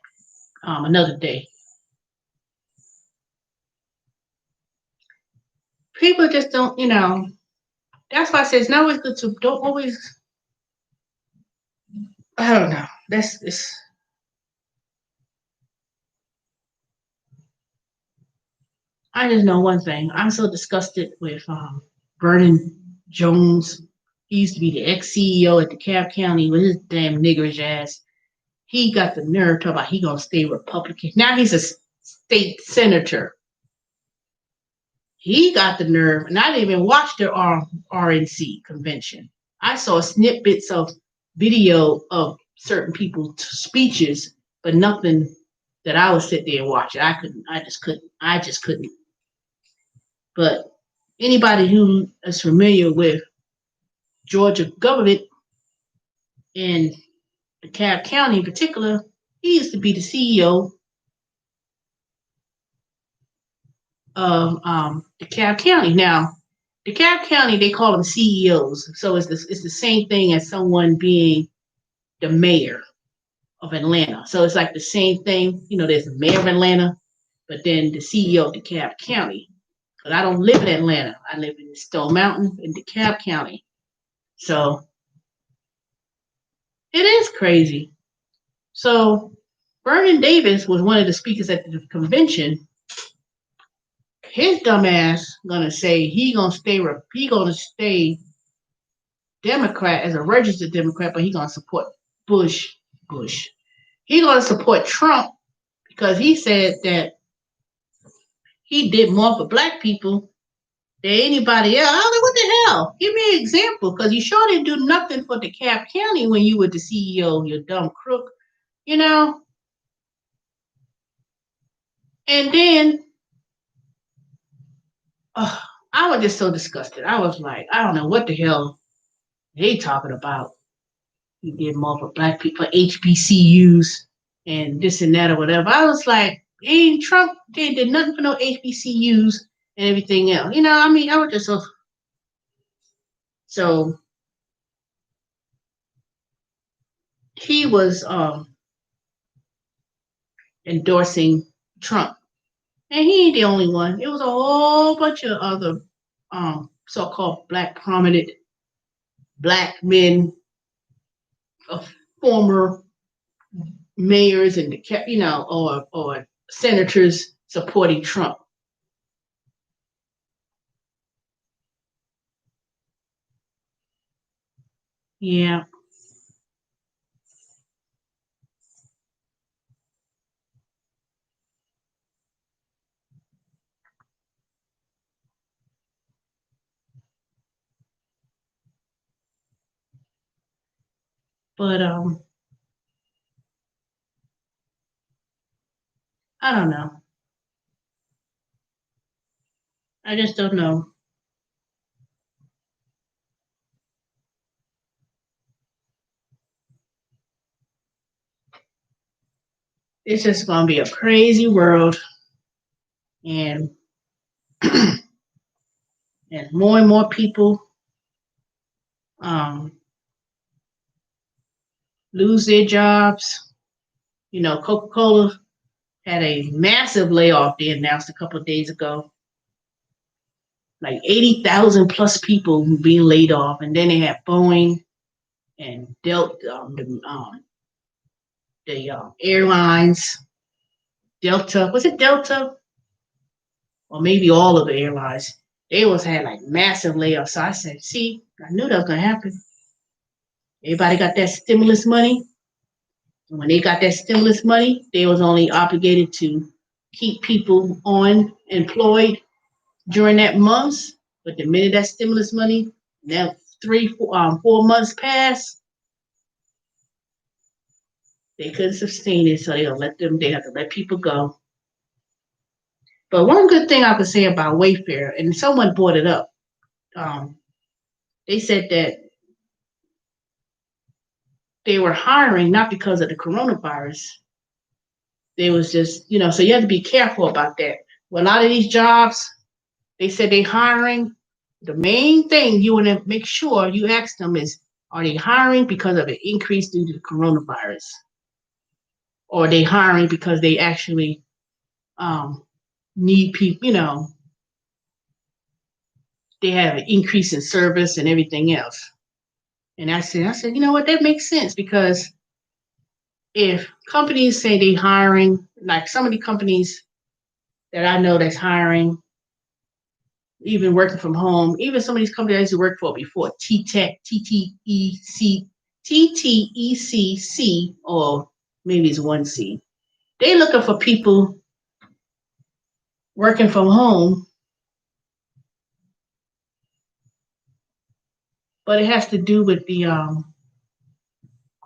another day. People just don't, That's why I say it's not always good to don't always. I don't know. That's it's. I just know one thing. I'm so disgusted with Vernon Jones. He used to be the ex CEO at the Cab County with his damn niggerish ass. He got the nerve to talk about he gonna stay Republican. Now he's a state senator. He got the nerve, and I didn't even watch the RNC convention. I saw snippets of video of certain people's speeches, but nothing that I would sit there and watch. I couldn't. I just couldn't. I just couldn't. But anybody who is familiar with Georgia government and DeKalb County in particular, he used to be the CEO of DeKalb County. Now, DeKalb County, they call them CEOs. So it's the same thing as someone being the mayor of Atlanta. So it's like the same thing. There's the mayor of Atlanta, but then the CEO of DeKalb County. But I don't live in Atlanta. I live in Stone Mountain in DeKalb County. So it is crazy. So Vernon Davis was one of the speakers at the convention. His dumb ass gonna say he gonna stay Democrat as a registered Democrat, but he gonna support Bush. He gonna support Trump because he said that he did more for black people than anybody else. I was like, what the hell? Give me an example, because you sure didn't do nothing for DeKalb County when you were the CEO, you dumb crook, you know? And then I was just so disgusted. I was like, I don't know what the hell they talking about. He did more for black people, HBCUs, and this and that or whatever. I was like, ain't Trump did nothing for no HBCUs and everything else. I mean, I was just so he was endorsing Trump. And he ain't the only one. It was a whole bunch of other so-called black prominent black men, former mayors and or senators supporting Trump. Yeah. But I don't know. I just don't know. It's just gonna be a crazy world, and and more people um, lose their jobs. Coca-Cola had a massive layoff they announced a couple of days ago, like 80,000 plus people being laid off, and then they had Boeing and the airlines. Delta, was it Delta, or maybe all of the airlines? They had like massive layoffs. So I said, see, I knew that was gonna happen. Everybody got that stimulus money. And when they got that stimulus money, they was only obligated to keep people on employed during that month. But the minute that stimulus money, now 4 months passed, they couldn't sustain it, so they have to let people go. But one good thing I could say about Wayfair, and someone brought it up, they said that they were hiring not because of the coronavirus. They was just, so you have to be careful about that. Well, a lot of these jobs, they said they hiring. The main thing you want to make sure you ask them is, are they hiring because of an increase due to the coronavirus? Or are they hiring because they actually need people, they have an increase in service and everything else. And I said, you know what, that makes sense, because if companies say they hiring, like some of the companies that I know that's hiring, even working from home, even some of these companies I used to work for before, T-Tech, TTECC, or maybe it's 1C. They looking for people working from home, but it has to do with the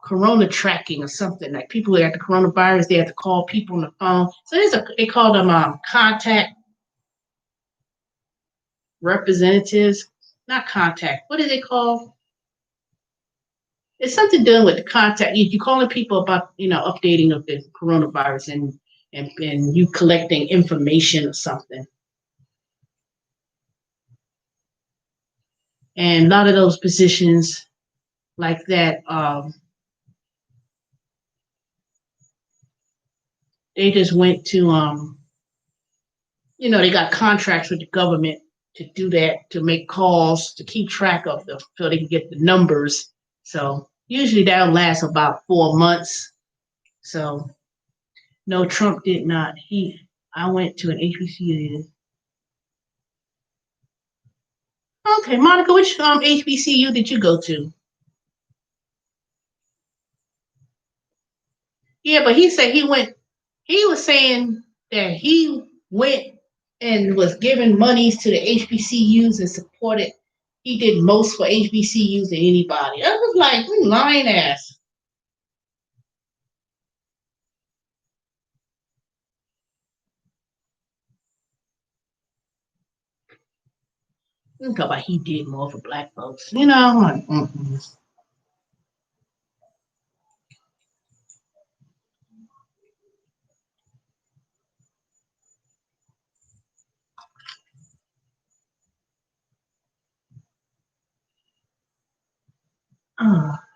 corona tracking or something. Like people who had the coronavirus, they had to call people on the phone. So they call them contact representatives, not contact. What do they call? It's something dealing with the contact. You calling people about updating of the coronavirus and you collecting information or something. And a lot of those positions like that, they just went to they got contracts with the government to do that, to make calls, to keep track of them so they can get the numbers. So usually that'll last about 4 months. So no, Trump did not. I went to an HBCU. Okay, Monica, which HBCU did you go to? Yeah, but he said he went. He was saying that he went and was giving monies to the HBCUs and supported. He did most for HBCUs than anybody. I was like, lying ass. Talk about he did more for black folks. Like,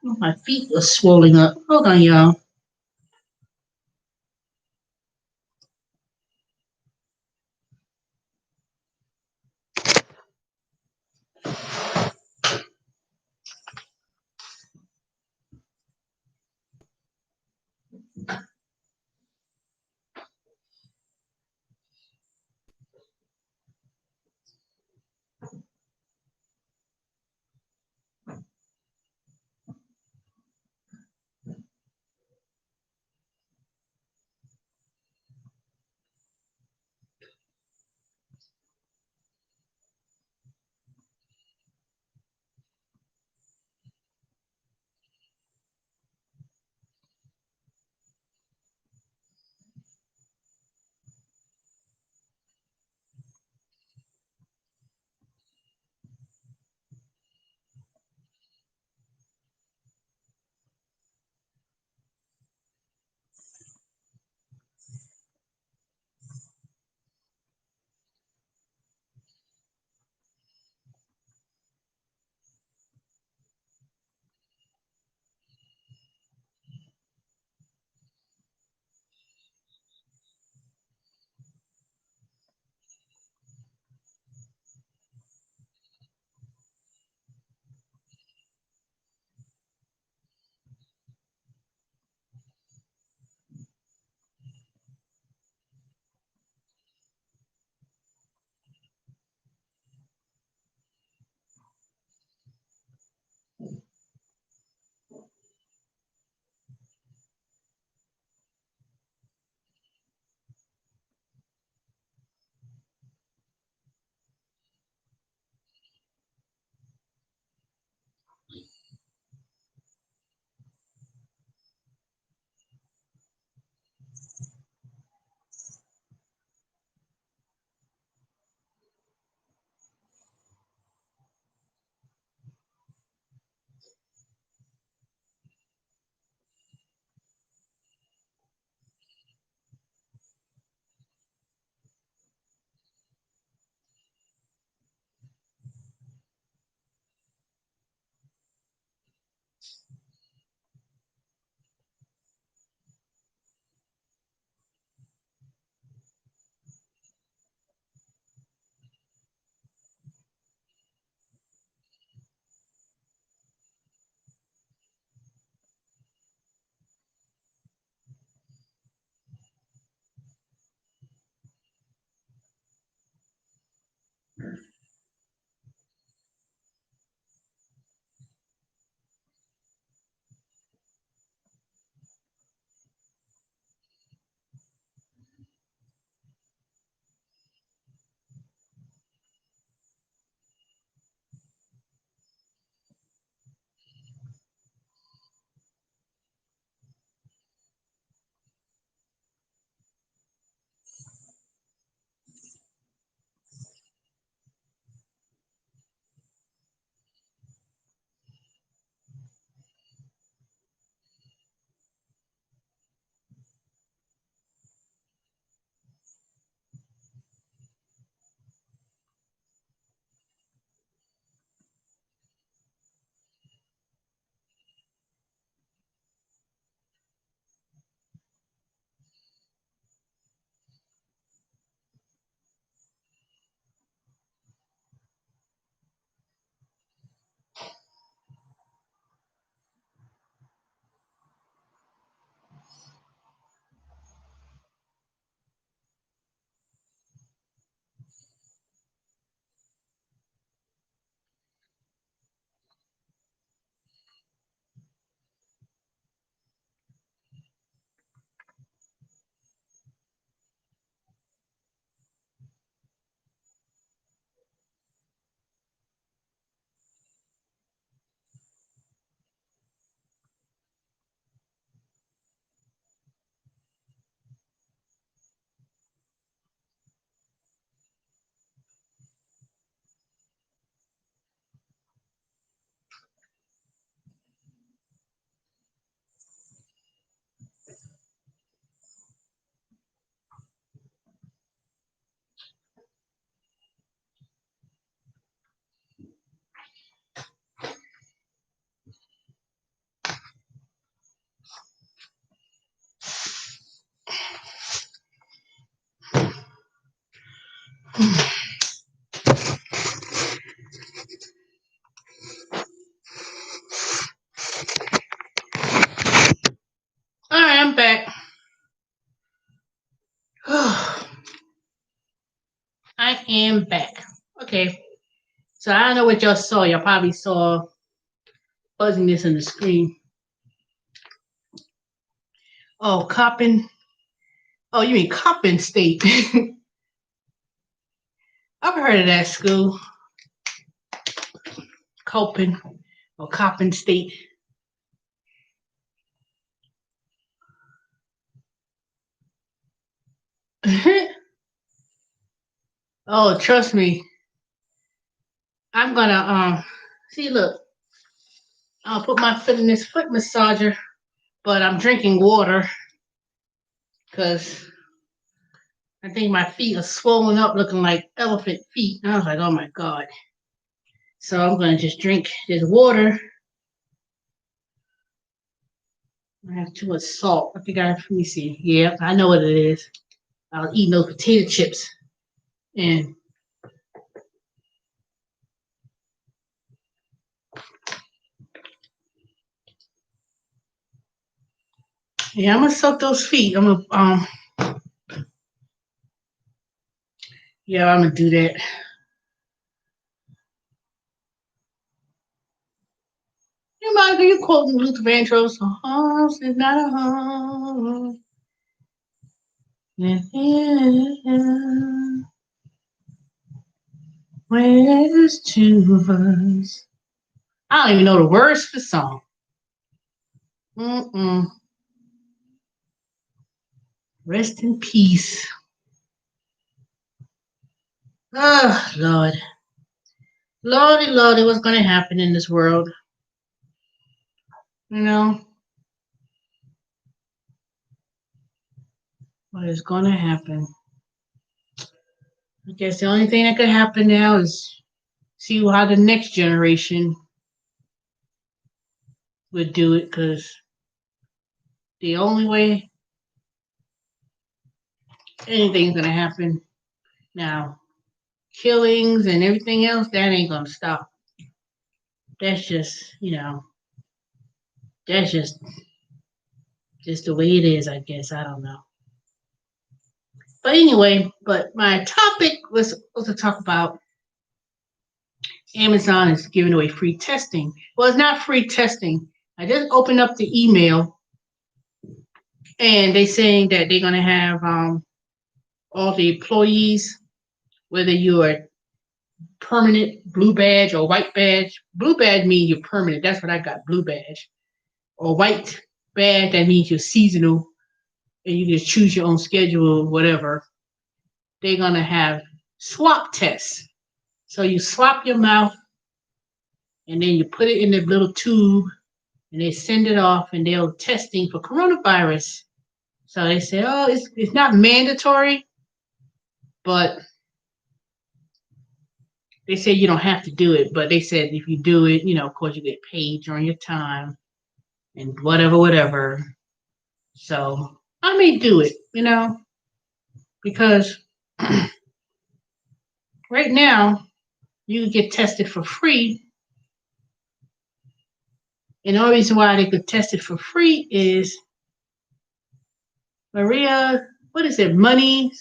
my feet are swelling up. Hold on, y'all. I am back. Okay. So I don't know what y'all saw. Y'all probably saw fuzziness in the screen. Oh, Coppin. Oh, you mean Coppin State. I've heard of that school. Coppin or Coppin State. Oh, trust me. I'm gonna see look, I'll put my foot in this foot massager, but I'm drinking water because I think my feet are swollen up looking like elephant feet. And I was like, oh my God. So I'm gonna just drink this water. I have too much salt. I think let me see. Yeah, I know what it is. I was eating those potato chips. And yeah, I'm gonna soak those feet. I'm gonna yeah, I'm gonna do that. You mind you quoting Luther Vandross? A horse is not a home. When there's two of us. I don't even know the words to the song. Mm-mm. Rest in peace. Oh, Lord. Lordy, Lordy, what's going to happen in this world? You know, what is going to happen? I guess the only thing that could happen now is see how the next generation would do it, because the only way anything's going to happen now, killings and everything else, that ain't going to stop. That's just, that's just the way it is, I guess. I don't know. But anyway, but my topic was to talk about Amazon is giving away free testing. Well, it's not free testing. I just opened up the email and they're saying that they're going to have all the employees, whether you're permanent blue badge or white badge. Blue badge means you're permanent. That's what I got, blue badge. Or white badge, that means you're seasonal and you just choose your own schedule, whatever. They're going to have swab tests. So you swap your mouth and then you put it in the little tube and they send it off and they're testing for coronavirus. So they say, oh, it's not mandatory, but they say you don't have to do it. But they said if you do it, of course you get paid during your time and whatever. So I may do it, because right now you can get tested for free. And the only reason why they could test it for free is Maria, what is it, money?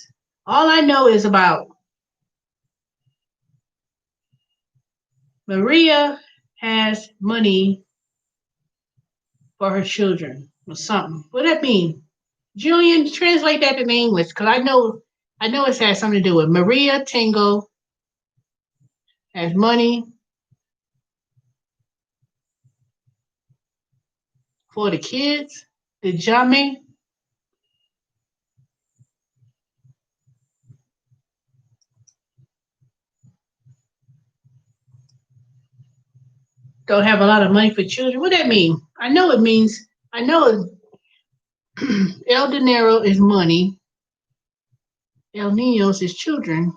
All I know is about Maria has money for her children or something. What does that mean? Julian, translate that in English, because I know it has something to do with Maria Tingle has money for the kids. The Jame. Don't have a lot of money for children. What does that mean? I know it means, El Dinero is money. El Niños is children.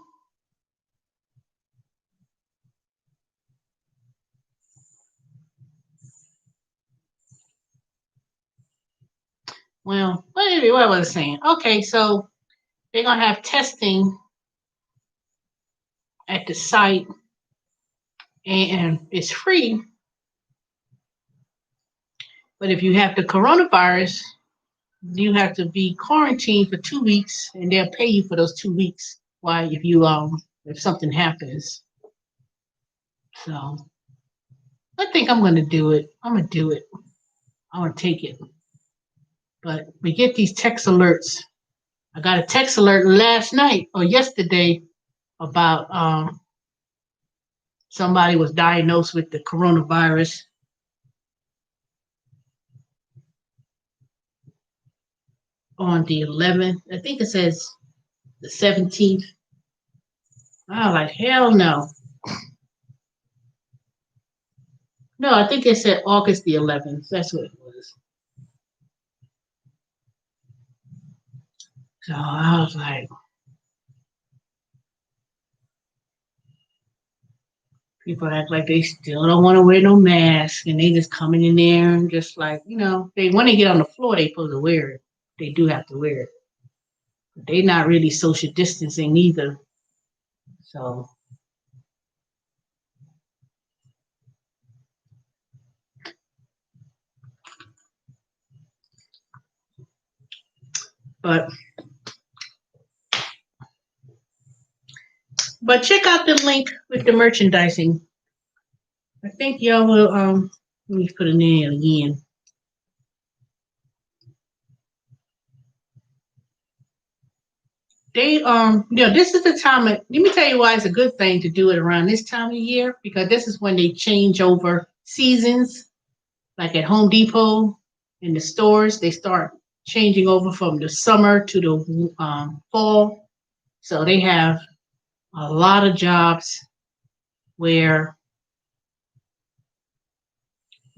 Well, what was I saying? Okay, so they're going to have testing at the site and it's free. But if you have the coronavirus, you have to be quarantined for 2 weeks and they'll pay you for those 2 weeks. Why? If you if something happens. So I think I'm gonna do it. I'm gonna do it. I'm gonna take it. But we get these text alerts. I got a text alert last night or yesterday about somebody was diagnosed with the coronavirus on the 11th. I think it says the 17th. I was like, hell no. No, I think it said August the 11th. That's what it was. So I was like, people act like they still don't want to wear no mask and they just coming in there and just like, they want to get on the floor, they supposed to wear it. They do have to wear it. But they not really social distancing either. So but check out the link with the merchandising. I think y'all will let me put it in again. They this is the time let me tell you why it's a good thing to do it around this time of year, because this is when they change over seasons. Like at Home Depot in the stores, they start changing over from the summer to the fall. So they have a lot of jobs where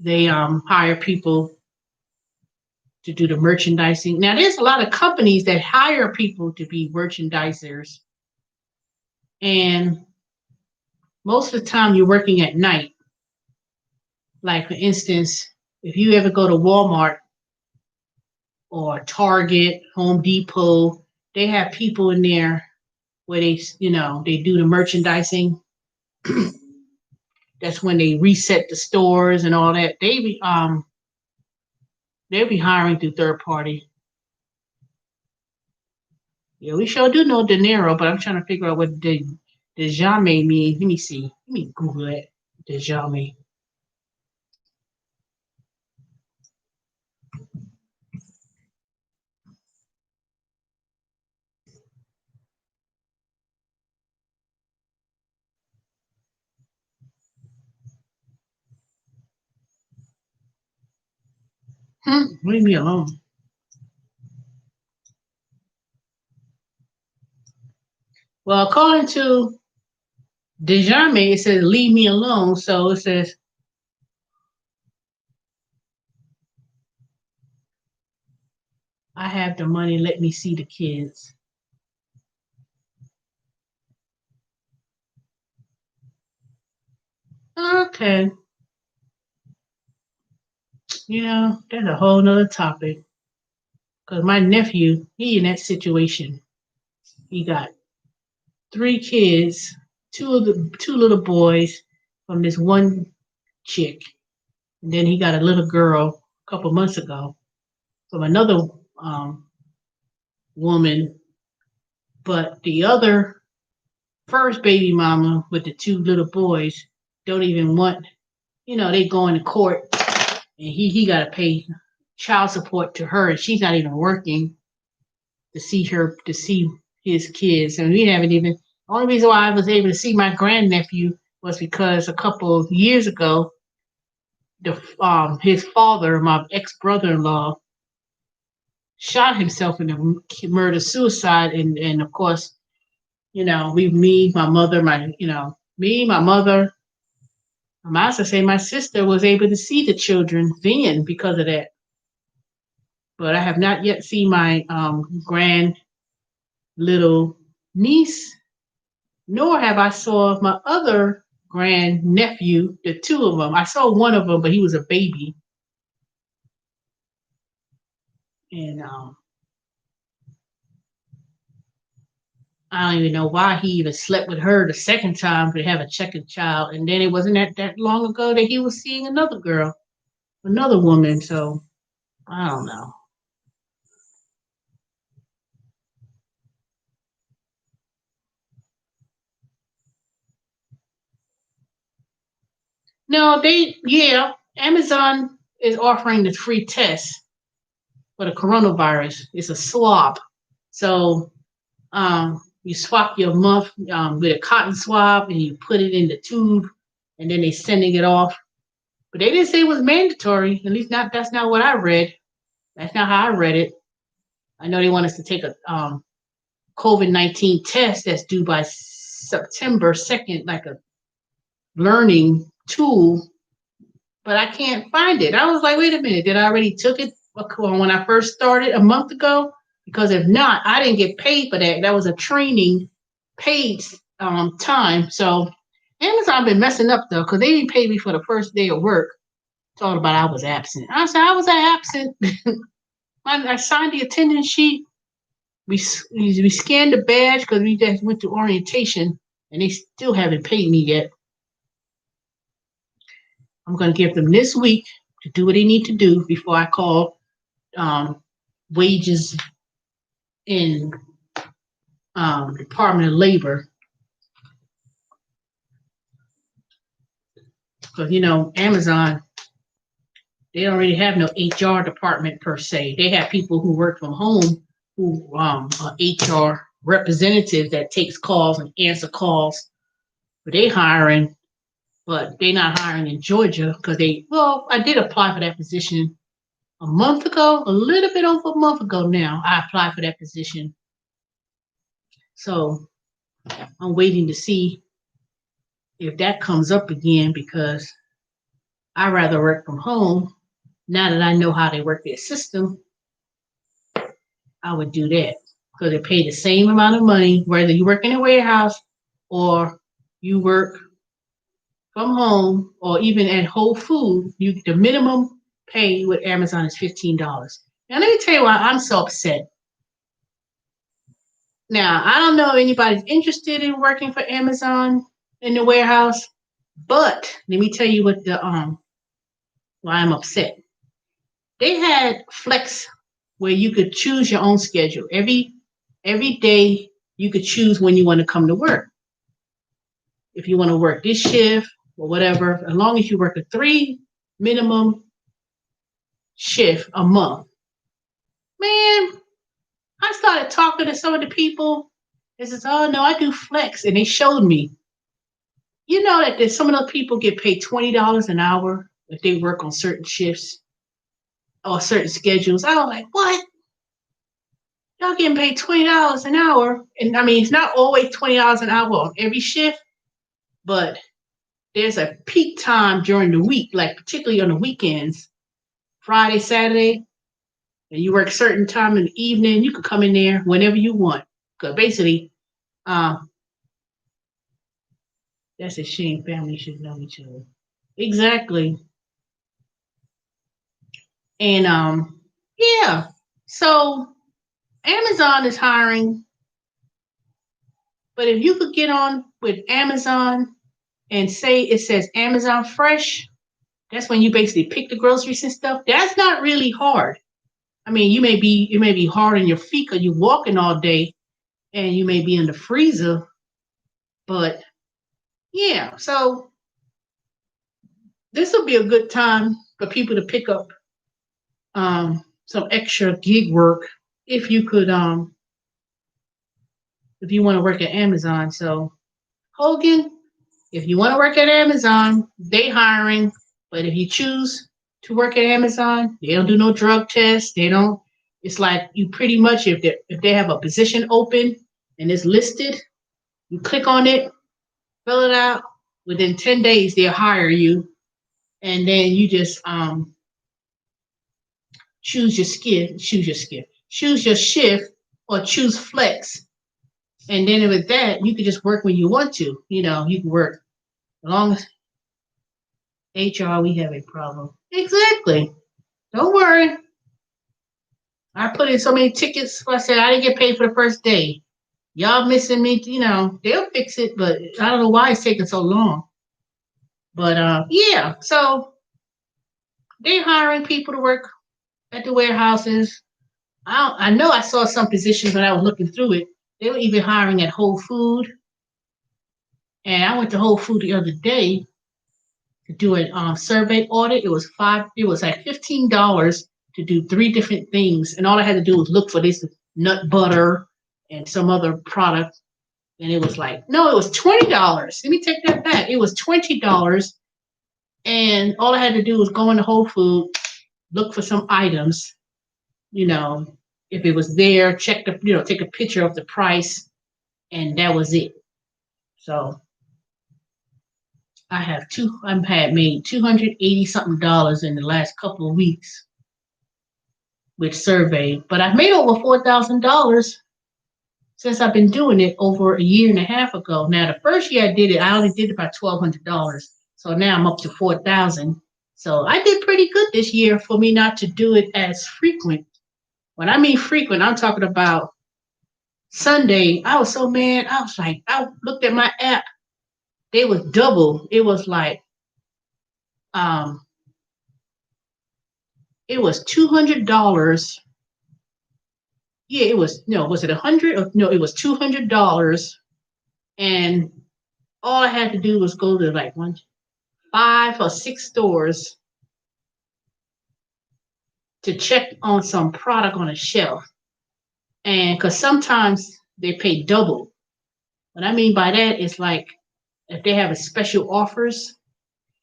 they hire people to do the merchandising. Now, there's a lot of companies that hire people to be merchandisers, and most of the time you're working at night. Like, for instance, if you ever go to Walmart or Target, Home Depot, they have people in there where they do the merchandising. That's when they reset the stores and all that. They'll be hiring through third party. Yeah, we sure do know De Niro, but I'm trying to figure out what Dejame means. Let me see. Let me Google it. Dejame. Leave me alone. Well, according to Dejame, it says leave me alone. So it says I have the money. Let me see the kids. Okay. That's a whole nother topic. Because my nephew, he in that situation. He got three kids, two little boys from this one chick. And then he got a little girl a couple months ago from another um, woman. But the other first baby mama with the two little boys don't even want, they going to court and he got to pay child support to her, and she's not even working to see his kids. And we haven't even. The only reason why I was able to see my grandnephew was because a couple of years ago, his father, my ex brother-in-law, shot himself in a murder suicide, and of course, my mother, my mother. I might say my sister was able to see the children then because of that. But I have not yet seen my grand little niece, nor have I saw my other grand nephew, the two of them. I saw one of them, but he was a baby. And I don't even know why he even slept with her the second time to have a second child. And then it wasn't that long ago that he was seeing another girl, another woman. So I don't know. No, yeah, Amazon is offering the free test for the coronavirus. It's a swab. So you swap your muff with a cotton swab and you put it in the tube and then they sending it off. But they didn't say it was mandatory. At least not that's not what I read. That's not how I read it. I know they want us to take a COVID-19 test that's due by September 2nd, like a learning tool, but I can't find it. I was like, wait a minute, did I already took it when I first started a month ago? Because if not, I didn't get paid for that. That was a training paid time. So Amazon been messing up though, because they didn't pay me for the first day of work. Talking about I was absent. I said I was absent. I signed the attendance sheet. We scanned the badge because we just went to orientation, and they still haven't paid me yet. I'm going to give them this week to do what they need to do before I call um, wages in Department of Labor. Because, Amazon, they don't really have no HR department per se. They have people who work from home who are HR representatives that takes calls and answer calls. But they hiring, but they not hiring in Georgia because I did apply for that position a month ago, a little bit over a month ago now. I applied for that position. So I'm waiting to see if that comes up again because I rather work from home. Now that I know how they work their system, I would do that because they pay the same amount of money whether you work in a warehouse or you work from home or even at Whole Foods. The minimum pay with Amazon is $15. Now let me tell you why I'm so upset. Now I don't know if anybody's interested in working for Amazon in the warehouse, but let me tell you what the why I'm upset. They had flex where you could choose your own schedule. Every day you could choose when you want to come to work. If you want to work this shift or whatever, as long as you work a 3 minimum shift a month. Man, I started talking to some of the people. They says, "Oh no, I do flex," and they showed me. You know that there's some of those people get paid $20 an hour if they work on certain shifts or certain schedules. I was like, what? Y'all getting paid $20 an hour? And I mean, it's not always $20 an hour on every shift, but there's a peak time during the week, like particularly on the weekends, Friday, Saturday, and you work certain time in the evening. You can come in there whenever you want. Because basically, uh, that's a shame. Families should know each other. Exactly. And yeah. So Amazon is hiring, but if you could get on with Amazon and say it says Amazon Fresh, that's when you basically pick the groceries and stuff. That's not really hard. I mean, you may be hard on your feet because you're walking all day and you may be in the freezer, but yeah. So this will be a good time for people to pick up some extra gig work if you could if you want to work at Amazon. So Hogan, if you want to work at Amazon, they hiring. But if you choose to work at Amazon, they don't do no drug tests. They don't. It's like you pretty much if they have a position open and it's listed, you click on it, fill it out. Within 10 days, they'll hire you, and then you just choose your shift, or choose flex, and then with that, you can just work when you want to. You can work as long as HR, we have a problem. Exactly. Don't worry. I put in so many tickets. I said I didn't get paid for the first day. Y'all missing me. They'll fix it, but I don't know why it's taking so long. But yeah. So they're hiring people to work at the warehouses. I know I saw some positions when I was looking through it. They were even hiring at Whole Food. And I went to Whole Food the other day, to do a survey audit. It was like $15 to do 3 different things, and all I had to do was look for this nut butter and some other product, and it was like, no, it was $20. Let me take that back. It was $20, and all I had to do was go into Whole Food, look for some items, you know, if it was there, check the, take a picture of the price, and that was it. So I've had made $280 something in the last couple of weeks with survey, but I've made over $4,000 since I've been doing it over a year and a half ago. Now, the first year I did it, I only did about $1,200. So now I'm up to 4,000. So I did pretty good this year for me not to do it as frequent. When I mean frequent, I'm talking about Sunday. I was so mad. I was like, I looked at my app. They was double. Um, it was $200. Yeah, it was, no, was it 100? No, it was $200. And all I had to do was go to like 5 or 6 stores to check on some product on a shelf. And because sometimes they pay double. What I mean by that is like if they have a special offers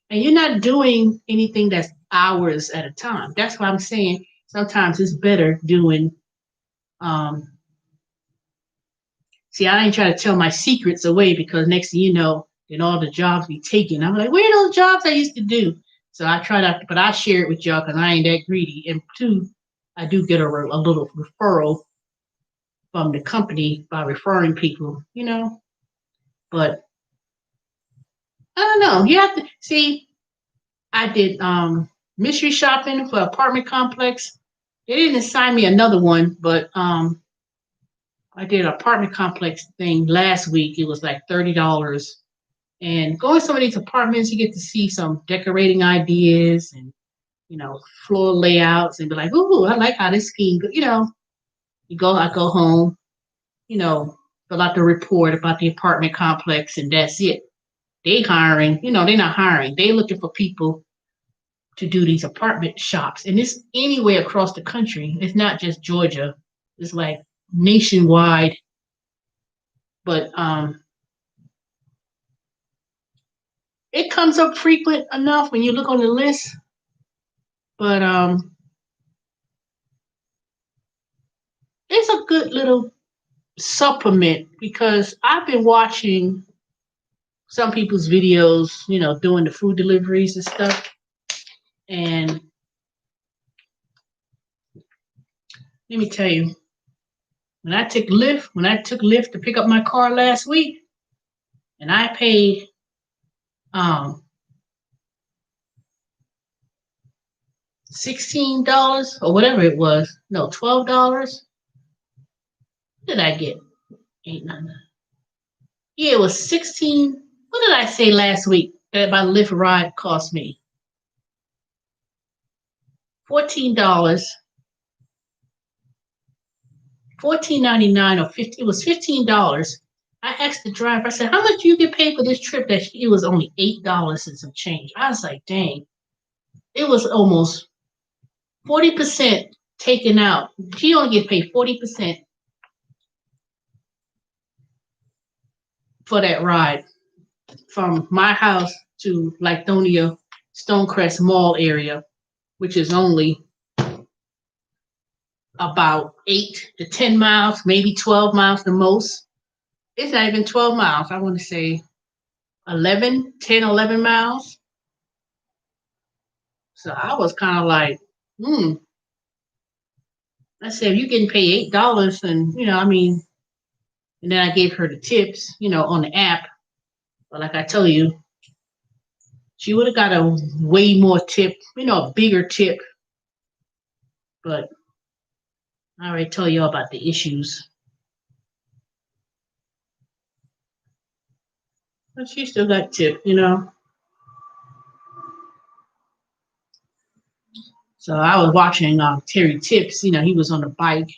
and you're not doing anything that's hours at a time. That's why I'm saying sometimes it's better doing see, I ain't trying to tell my secrets away because next thing you know, then all the jobs be taken. I'm like, where are those jobs I used to do? So I try not, but I share it with y'all because I ain't that greedy. And 2, I do get a little referral from the company by referring people, But I don't know. You have to see. I did mystery shopping for apartment complex. They didn't assign me another one, but I did an apartment complex thing last week. It was like $30. And going to some of these apartments, you get to see some decorating ideas and floor layouts and be like, ooh, I like how this scheme. I go home, fill out the report about the apartment complex, and that's it. They hiring, they're not hiring. They looking for people to do these apartment shops, and it's anywhere across the country. It's not just Georgia. It's like nationwide. But it comes up frequent enough when you look on the list. But it's a good little supplement because I've been watching some people's videos, doing the food deliveries and stuff. And let me tell you, when I took Lyft to pick up my car last week, and I paid $16 or whatever it was. No, $12. What did I get? 8, 9, 9. Yeah, it was 16. What did I say last week that my Lyft ride cost me? $14. $14.99 or 50. It was $15. I asked the driver, I said, how much do you get paid for this trip? It was only $8 and some change. I was like, dang. It was almost 40% taken out. She only gets paid 40% for that ride from my house to Lithonia Stonecrest Mall area, which is only about 8 to 10 miles, maybe 12 miles the most. It's not even 12 miles. I want to say 11 miles. So I was kind of like, I said, if you're getting paid $8, and and then I gave her the tips, on the app. But like I tell you, she would have got a way more tip, a bigger tip. But I already told you all about the issues. But she still got tip, So I was watching Terry Tips, he was on a bike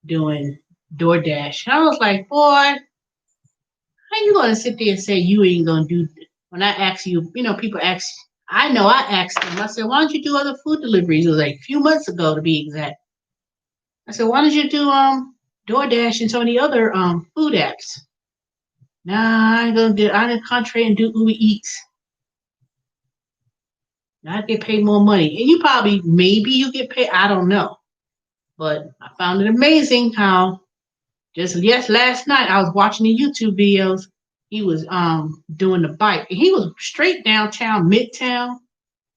doing DoorDash. And I was like, boy, how you gonna sit there and say you ain't gonna do when I ask you, people ask, I know I asked them, I said, why don't you do other food deliveries? It was like a few months ago to be exact. I said, why don't you do DoorDash and some of the other food apps? Nah, I ain't gonna do I didn't concentrate and do Uber Eats. I get paid more money. And you probably maybe you get paid, I don't know. But I found it amazing how last night I was watching the YouTube videos. He was doing the bike. And he was straight downtown, midtown.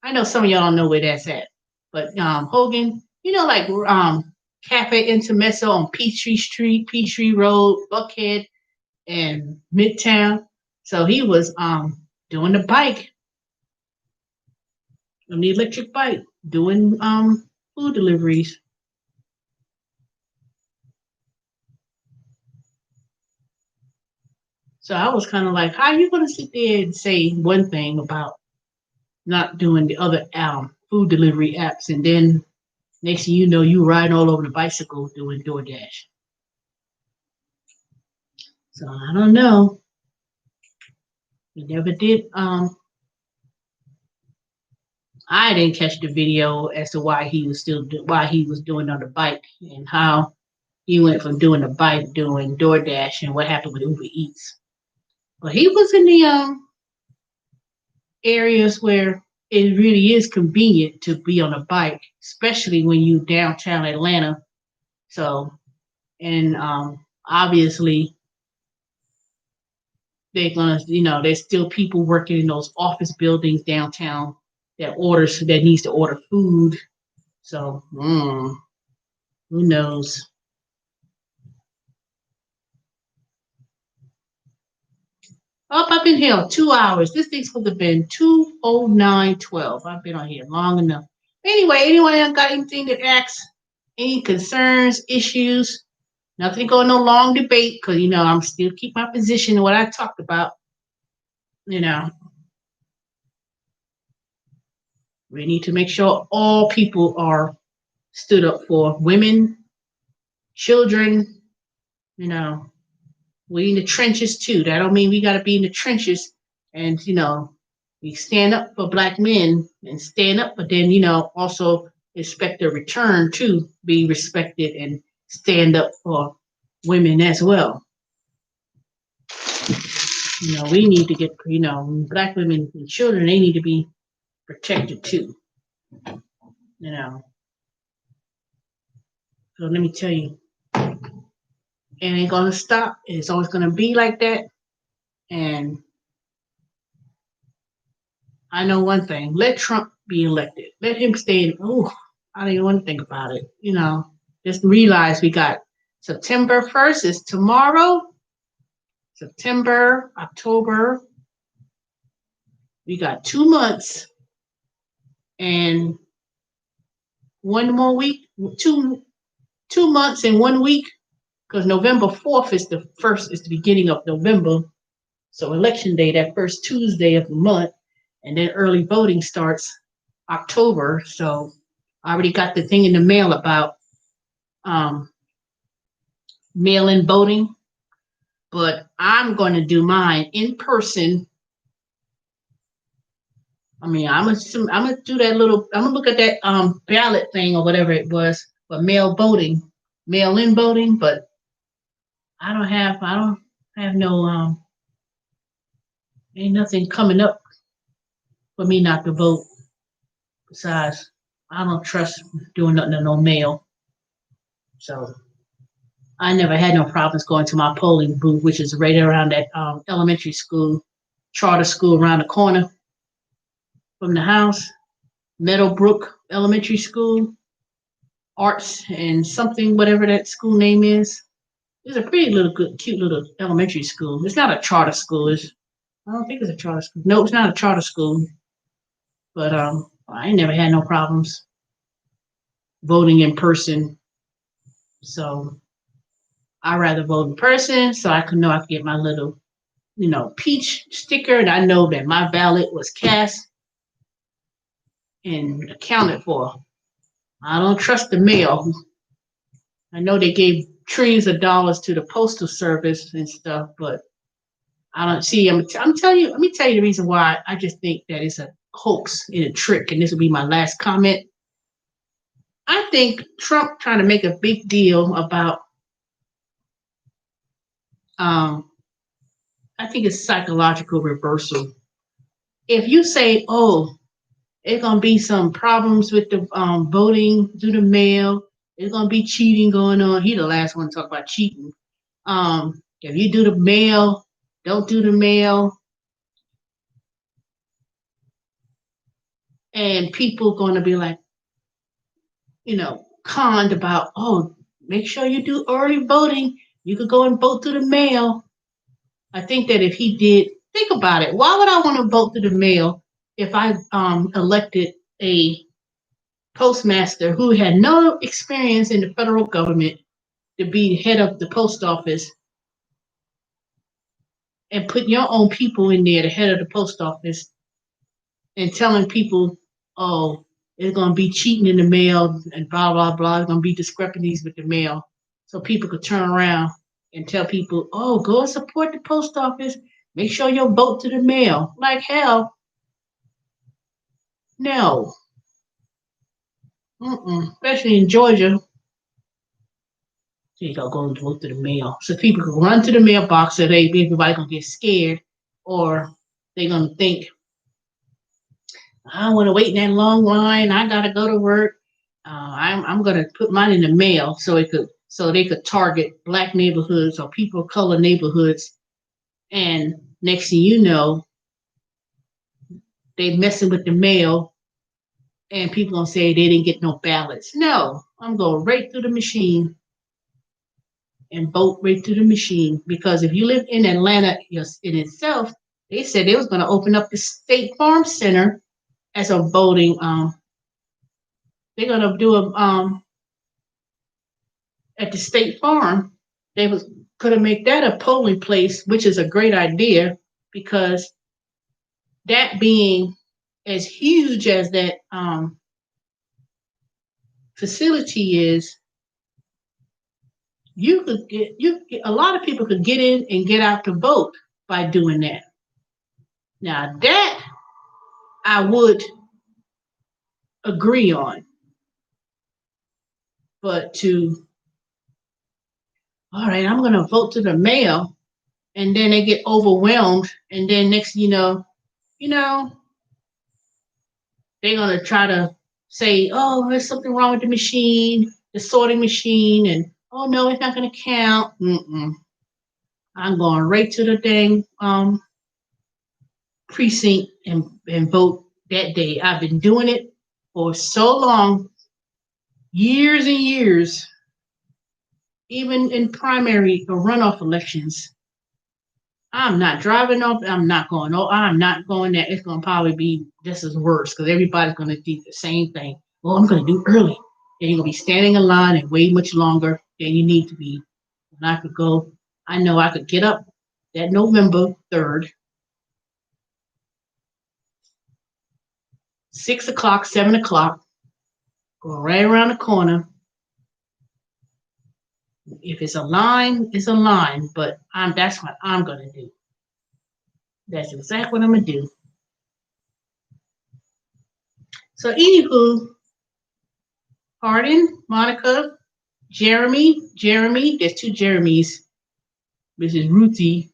I know some of y'all don't know where that's at. But Hogan, like Cafe Intermezzo on Peachtree Street, Peachtree Road, Buckhead, and Midtown. So he was doing the bike on the electric bike, doing food deliveries. So I was kind of like, how are you going to sit there and say one thing about not doing the other food delivery apps, and then next thing you know, you riding all over the bicycle doing DoorDash. So I don't know. He never did. I didn't catch the video as to why he was doing on the bike and how he went from doing the bike doing DoorDash and what happened with Uber Eats. But he was in the areas where it really is convenient to be on a bike, especially when you downtown Atlanta. So, and obviously they're gonna, there's still people working in those office buildings downtown that needs to order food. So, who knows? Up, I've been here 2 hours. This thing's supposed to have been 2:09:12. I've been on here long enough. Anyway, anyone else got anything to ask? Any concerns, issues? Nothing going no long debate because I'm still keep my position in what I talked about. You know, we need to make sure all people are stood up for women, children. You know, we in the trenches too. That don't mean we got to be in the trenches and we stand up for black men and stand up, but then also expect a return to be respected and stand up for women as well. We need to get black women and children. They need to be protected too. So let me tell you, it ain't gonna stop. It's always gonna be like that. And I know one thing: let Trump be elected. Let him stay. Oh, I don't even want to think about it. Just realize we got September 1st is tomorrow. September, October. We got 2 months and one more week. Two months and 1 week. Because November 4th is the beginning of November. So election day, that first Tuesday of the month, and then early voting starts October. So I already got the thing in the mail about mail-in voting, but I'm going to do mine in person. I mean, I'm gonna do that little. I'm gonna look at that ballot thing or whatever it was for mail-in voting. But I don't have no ain't nothing coming up for me not to vote. Besides, I don't trust doing nothing in no mail. So I never had no problems going to my polling booth, which is right around that elementary school, charter school around the corner from the house, Meadowbrook Elementary School, Arts and something, whatever that school name is. It's a pretty little good, cute little elementary school. It's not a charter school. I don't think it's a charter school. No, it's not a charter school. But I never had no problems voting in person. So I rather vote in person so I can know I can get my little, peach sticker, and I know that my ballot was cast and accounted for. I don't trust the mail. I know they gave trillions of dollars to the postal service and stuff, but I don't see. I'm telling you. Let me tell you the reason why. I just think that it's a hoax and a trick. And this will be my last comment. I think Trump trying to make a big deal about. Um, I think it's psychological reversal. If you say, "Oh, it's gonna be some problems with the voting through the mail. It's gonna be cheating going on." He the last one to talk about cheating. If you do the mail, don't do the mail, and people gonna be like, conned about, oh, make sure you do early voting. You could go and vote through the mail. I think that if he did, think about it. Why would I want to vote through the mail if I elected a postmaster who had no experience in the federal government to be head of the post office and put your own people in there, the head of the post office, and telling people, oh, it's going to be cheating in the mail and blah, blah, blah. There's going to be discrepancies with the mail. So people could turn around and tell people, oh, go and support the post office. Make sure you vote to the mail. Like hell, no. Especially in Georgia. So you got to go and vote to the mail. So people can run to the mailbox so they everybody going to get scared, or they're going to think, I don't want to wait in that long line. I gotta go to work. I'm gonna put mine in the mail so they could target black neighborhoods or people of color neighborhoods. And next thing you know, they messing with the mail, and people gonna say they didn't get no ballots. No, I'm going right through the machine and vote right through the machine, because if you live in Atlanta in itself, they said they was gonna open up the State Farm Center as a voting. They're gonna do a at the State Farm, they was could have made that a polling place, which is a great idea, because that being as huge as that facility is, a lot of people could get in and get out to vote by doing that. Now that I would agree on, but to all right, I'm going to vote to the mail, and then they get overwhelmed, and then next you know, they're going to try to say, oh, there's something wrong with the machine, the sorting machine, and oh no, it's not going to count. I'm going right to the dang precinct and vote that day. I've been doing it for so long, years and years, even in primary or runoff elections. I'm not driving up. I'm not going. Oh, I'm not going there. It's going to probably be just as worse, because everybody's going to do the same thing. Well, I'm going to do early. Then you're going to be standing in line and wait much longer than you need to be. And I could go. I know I could get up that November 3rd, 6 o'clock, 7 o'clock, go right around the corner. If it's a line, it's a line. But that's what I'm going to do. That's exactly what I'm going to do. So, anywho, Hardin, Monica, Jeremy, there's two Jeremys. Mrs. Ruthie,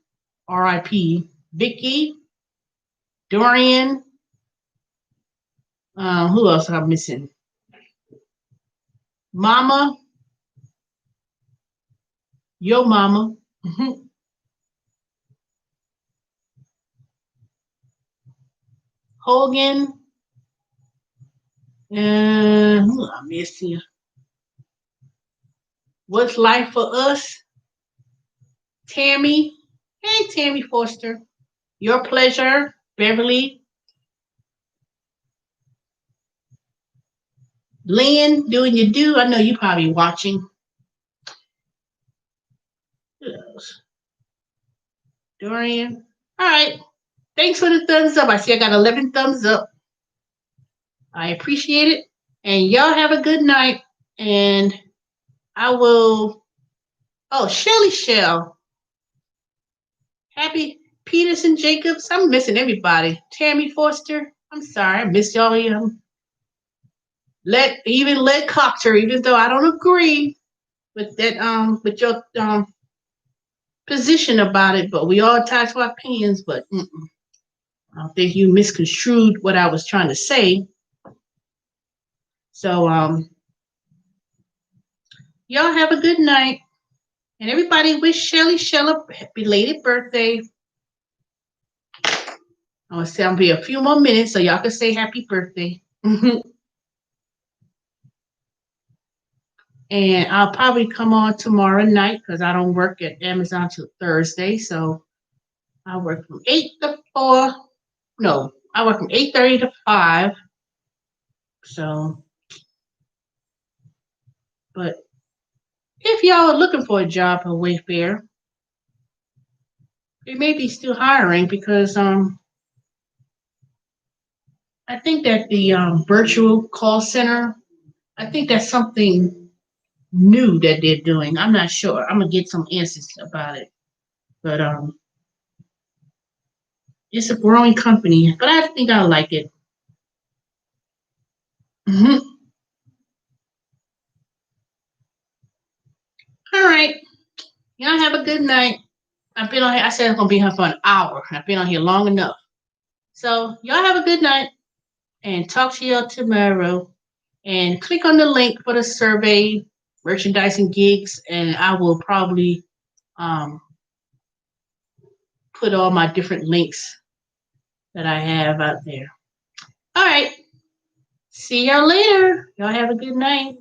R.I.P. Vicky, Dorian. Who else am I missing? Mama, your mama. Hogan. Who I miss here? What's life for us? Tammy. Hey, Tammy Foster. Your pleasure, Beverly. Lynn, doing your do. I know you probably watching. Who else? Dorian. All right. Thanks for the thumbs up. I see I got 11 thumbs up. I appreciate it. And y'all have a good night. And I will. Oh, Shelly Shell. Happy Peterson Jacobs. I'm missing everybody. Tammy Forster. I'm sorry, I missed all of you. Let Coxer, even though I don't agree with that with your position about it, but we all attach our opinions. But I don't think you misconstrued what I was trying to say. So y'all have a good night, and everybody wish Shelly Shella belated birthday. I'm gonna say I'll be a few more minutes so y'all can say happy birthday. And I'll probably come on tomorrow night because I don't work at Amazon till Thursday. So I work from 8 to 4. No, I work from 8:30 to 5. So, but if y'all are looking for a job at Wayfair, they may be still hiring because I think that the virtual call center, I think that's something new that they're doing. I'm not sure. I'm gonna get some answers about it. But it's a growing company, but I think I like it. Mm-hmm. All right. Y'all have a good night. I've been on here. I said I'm gonna be here for an hour. I've been on here long enough. So y'all have a good night and talk to y'all tomorrow. And click on the link for the survey, merchandising gigs, and I will probably um, put all my different links that I have out there. All right. See y'all later. Y'all have a good night.